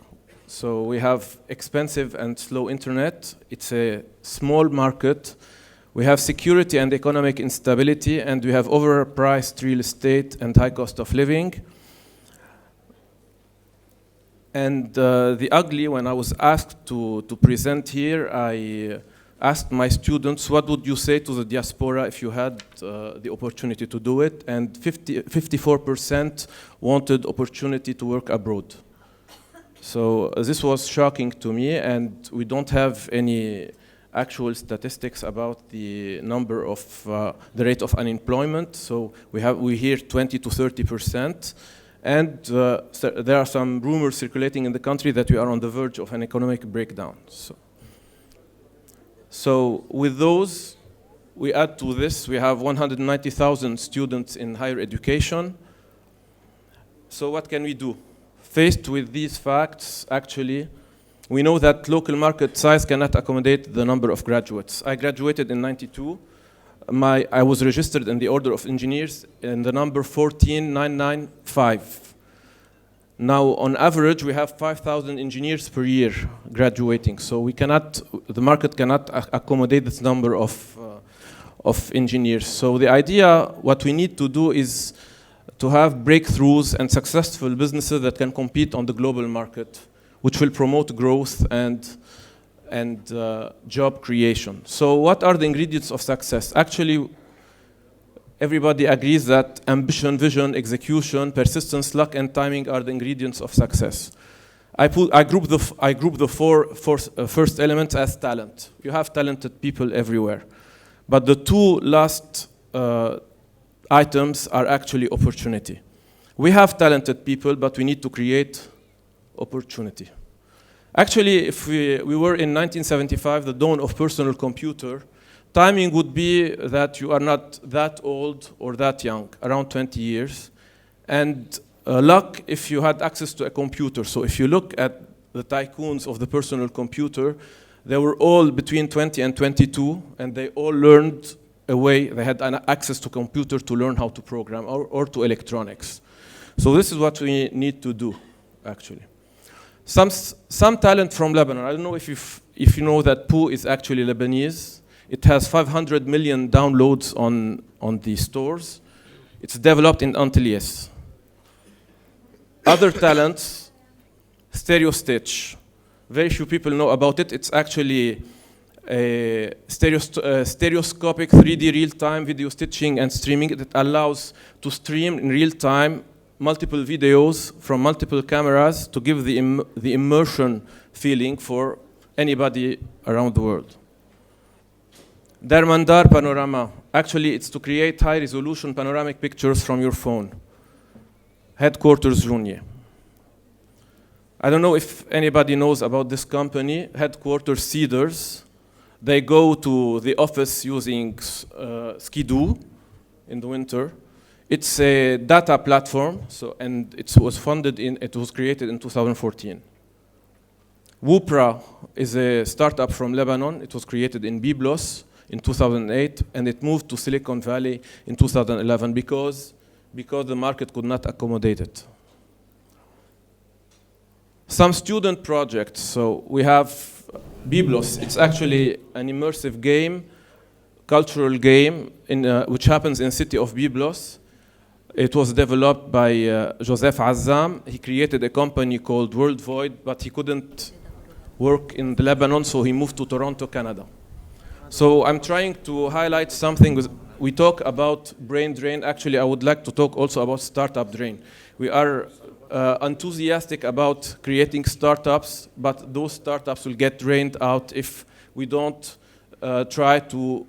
So we have expensive and slow internet. It's a small market. We have security and economic instability, and we have overpriced real estate and high cost of living. And the ugly, when I was asked to present here, I asked my students, what would you say to the diaspora if you had the opportunity to do it? And 54% wanted opportunity to work abroad. So this was shocking to me, and we don't have any actual statistics about the number of the rate of unemployment. So we hear 20 to 30%. And there are some rumors circulating in the country that we are on the verge of an economic breakdown. So with those, we add to this, we have 190,000 students in higher education. So what can we do? Faced with these facts, actually, we know that local market size cannot accommodate the number of graduates. I graduated in '92. I was registered in the Order of Engineers in the number 14995. Now, on average, we have 5,000 engineers per year graduating. So the market cannot accommodate this number of engineers. So the idea, what we need to do is to have breakthroughs and successful businesses that can compete on the global market, which will promote growth and job creation. So what are the ingredients of success? Actually, everybody agrees that ambition, vision, execution, persistence, luck, and timing are the ingredients of success. I group the four first elements as talent. You have talented people everywhere. But the two last items are actually opportunity. We have talented people, but we need to create opportunity. Actually, if we were in 1975, the dawn of personal computer, timing would be that you are not that old or that young, around 20 years. And luck if you had access to a computer. So if you look at the tycoons of the personal computer, they were all between 20 and 22, and they all learned a way, they had access to computer to learn how to program or to electronics. So this is what we need to do, actually. Some talent from Lebanon. I don't know if you know that Poo is actually Lebanese. It has 500 million downloads on the stores. It's developed in Antilles. Other talents, Stereo Stitch. Very few people know about it. It's actually a stereoscopic 3D real-time video stitching and streaming that allows to stream in real time multiple videos from multiple cameras to give the immersion feeling for anybody around the world. Darmandar Panorama. Actually, it's to create high-resolution panoramic pictures from your phone. Headquarters Jounier. I don't know if anybody knows about this company, Headquarters Cedars. They go to the office using Skidoo in the winter. It's a data platform, and it was created in 2014. Woopra is a startup from Lebanon. It was created in Byblos in 2008, and it moved to Silicon Valley in 2011 because the market could not accommodate it. Some student projects. So we have Byblos. It's actually an immersive game, cultural game, which happens in the city of Byblos. It was developed by Joseph Azzam. He created a company called World Void, but he couldn't work in Lebanon, so he moved to Toronto, Canada. So I'm trying to highlight something. We talk about brain drain. Actually, I would like to talk also about startup drain. We are enthusiastic about creating startups, but those startups will get drained out if we don't try to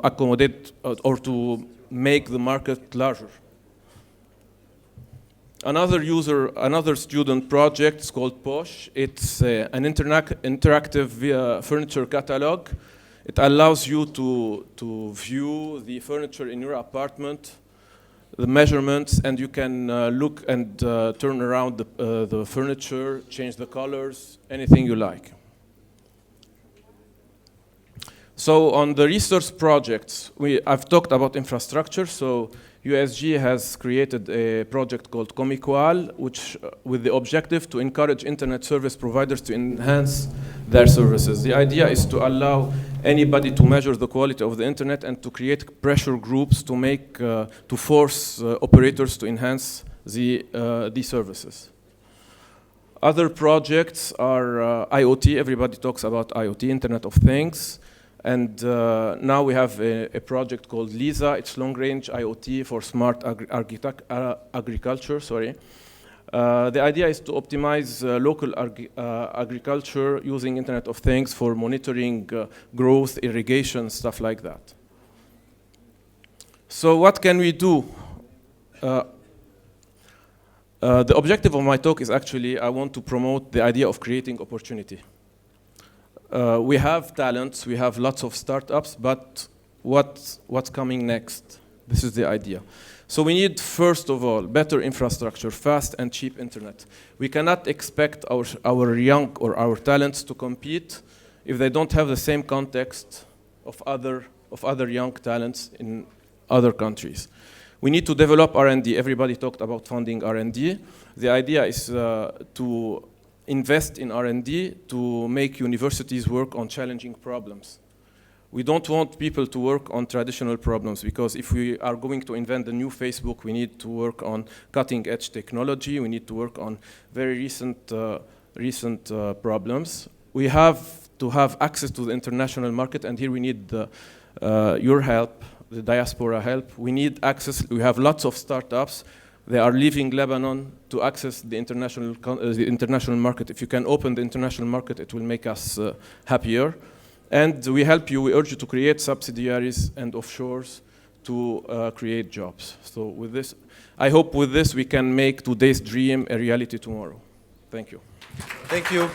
accommodate or to make the market larger. Another student project is called POSH. It's an interactive furniture catalog. It allows you to view the furniture in your apartment, the measurements, and you can look and turn around the furniture, change the colors, anything you like. So on the research projects, I've talked about infrastructure. So USG has created a project called Comiqual, which with the objective to encourage internet service providers to enhance their services. The idea is to allow anybody to measure the quality of the internet and to create pressure groups to force operators to enhance the services. Other projects are IoT. Everybody talks about IoT, Internet of Things. And now we have a project called LISA. It's long-range IoT for smart agriculture. The idea is to optimize local agriculture using Internet of Things for monitoring growth, irrigation, stuff like that. So what can we do? The objective of my talk is actually I want to promote the idea of creating opportunity. We have talents, we have lots of startups, but what's coming next? This is the idea. So we need, first of all, better infrastructure, fast and cheap internet. We cannot expect our young or our talents to compete if they don't have the same context of other young talents in other countries. We need to develop R&D. Everybody talked about funding R&D. The idea is to invest in R&D to make universities work on challenging problems. We don't want people to work on traditional problems, because if we are going to invent the new Facebook, we need to work on cutting-edge technology. We need to work on very recent problems. We have to have access to the international market, and here we need your help, the diaspora help. We need access. We have lots of startups. They are leaving Lebanon to access the international market. If you can open the international market, it will make us happier. And we help you, we urge you to create subsidiaries and offshores to create jobs. So with this, I hope with this we can make today's dream a reality tomorrow. Thank you. Thank you.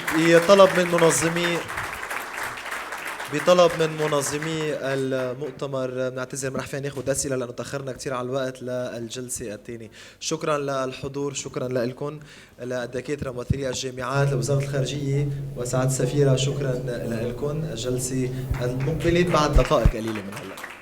بطلب من منظمي المؤتمر بنعتذر ما رح فينا ناخذ اسئله لانه تاخرنا كثير على الوقت للجلسه الثانيه. شكرا للحضور، شكرا لكم، للدكاتره ممثلي الجامعات، لوزاره الخارجيه وسعاده السفيره، شكرا لكم. الجلسه المقبله بعد دقائق قليله من هلا.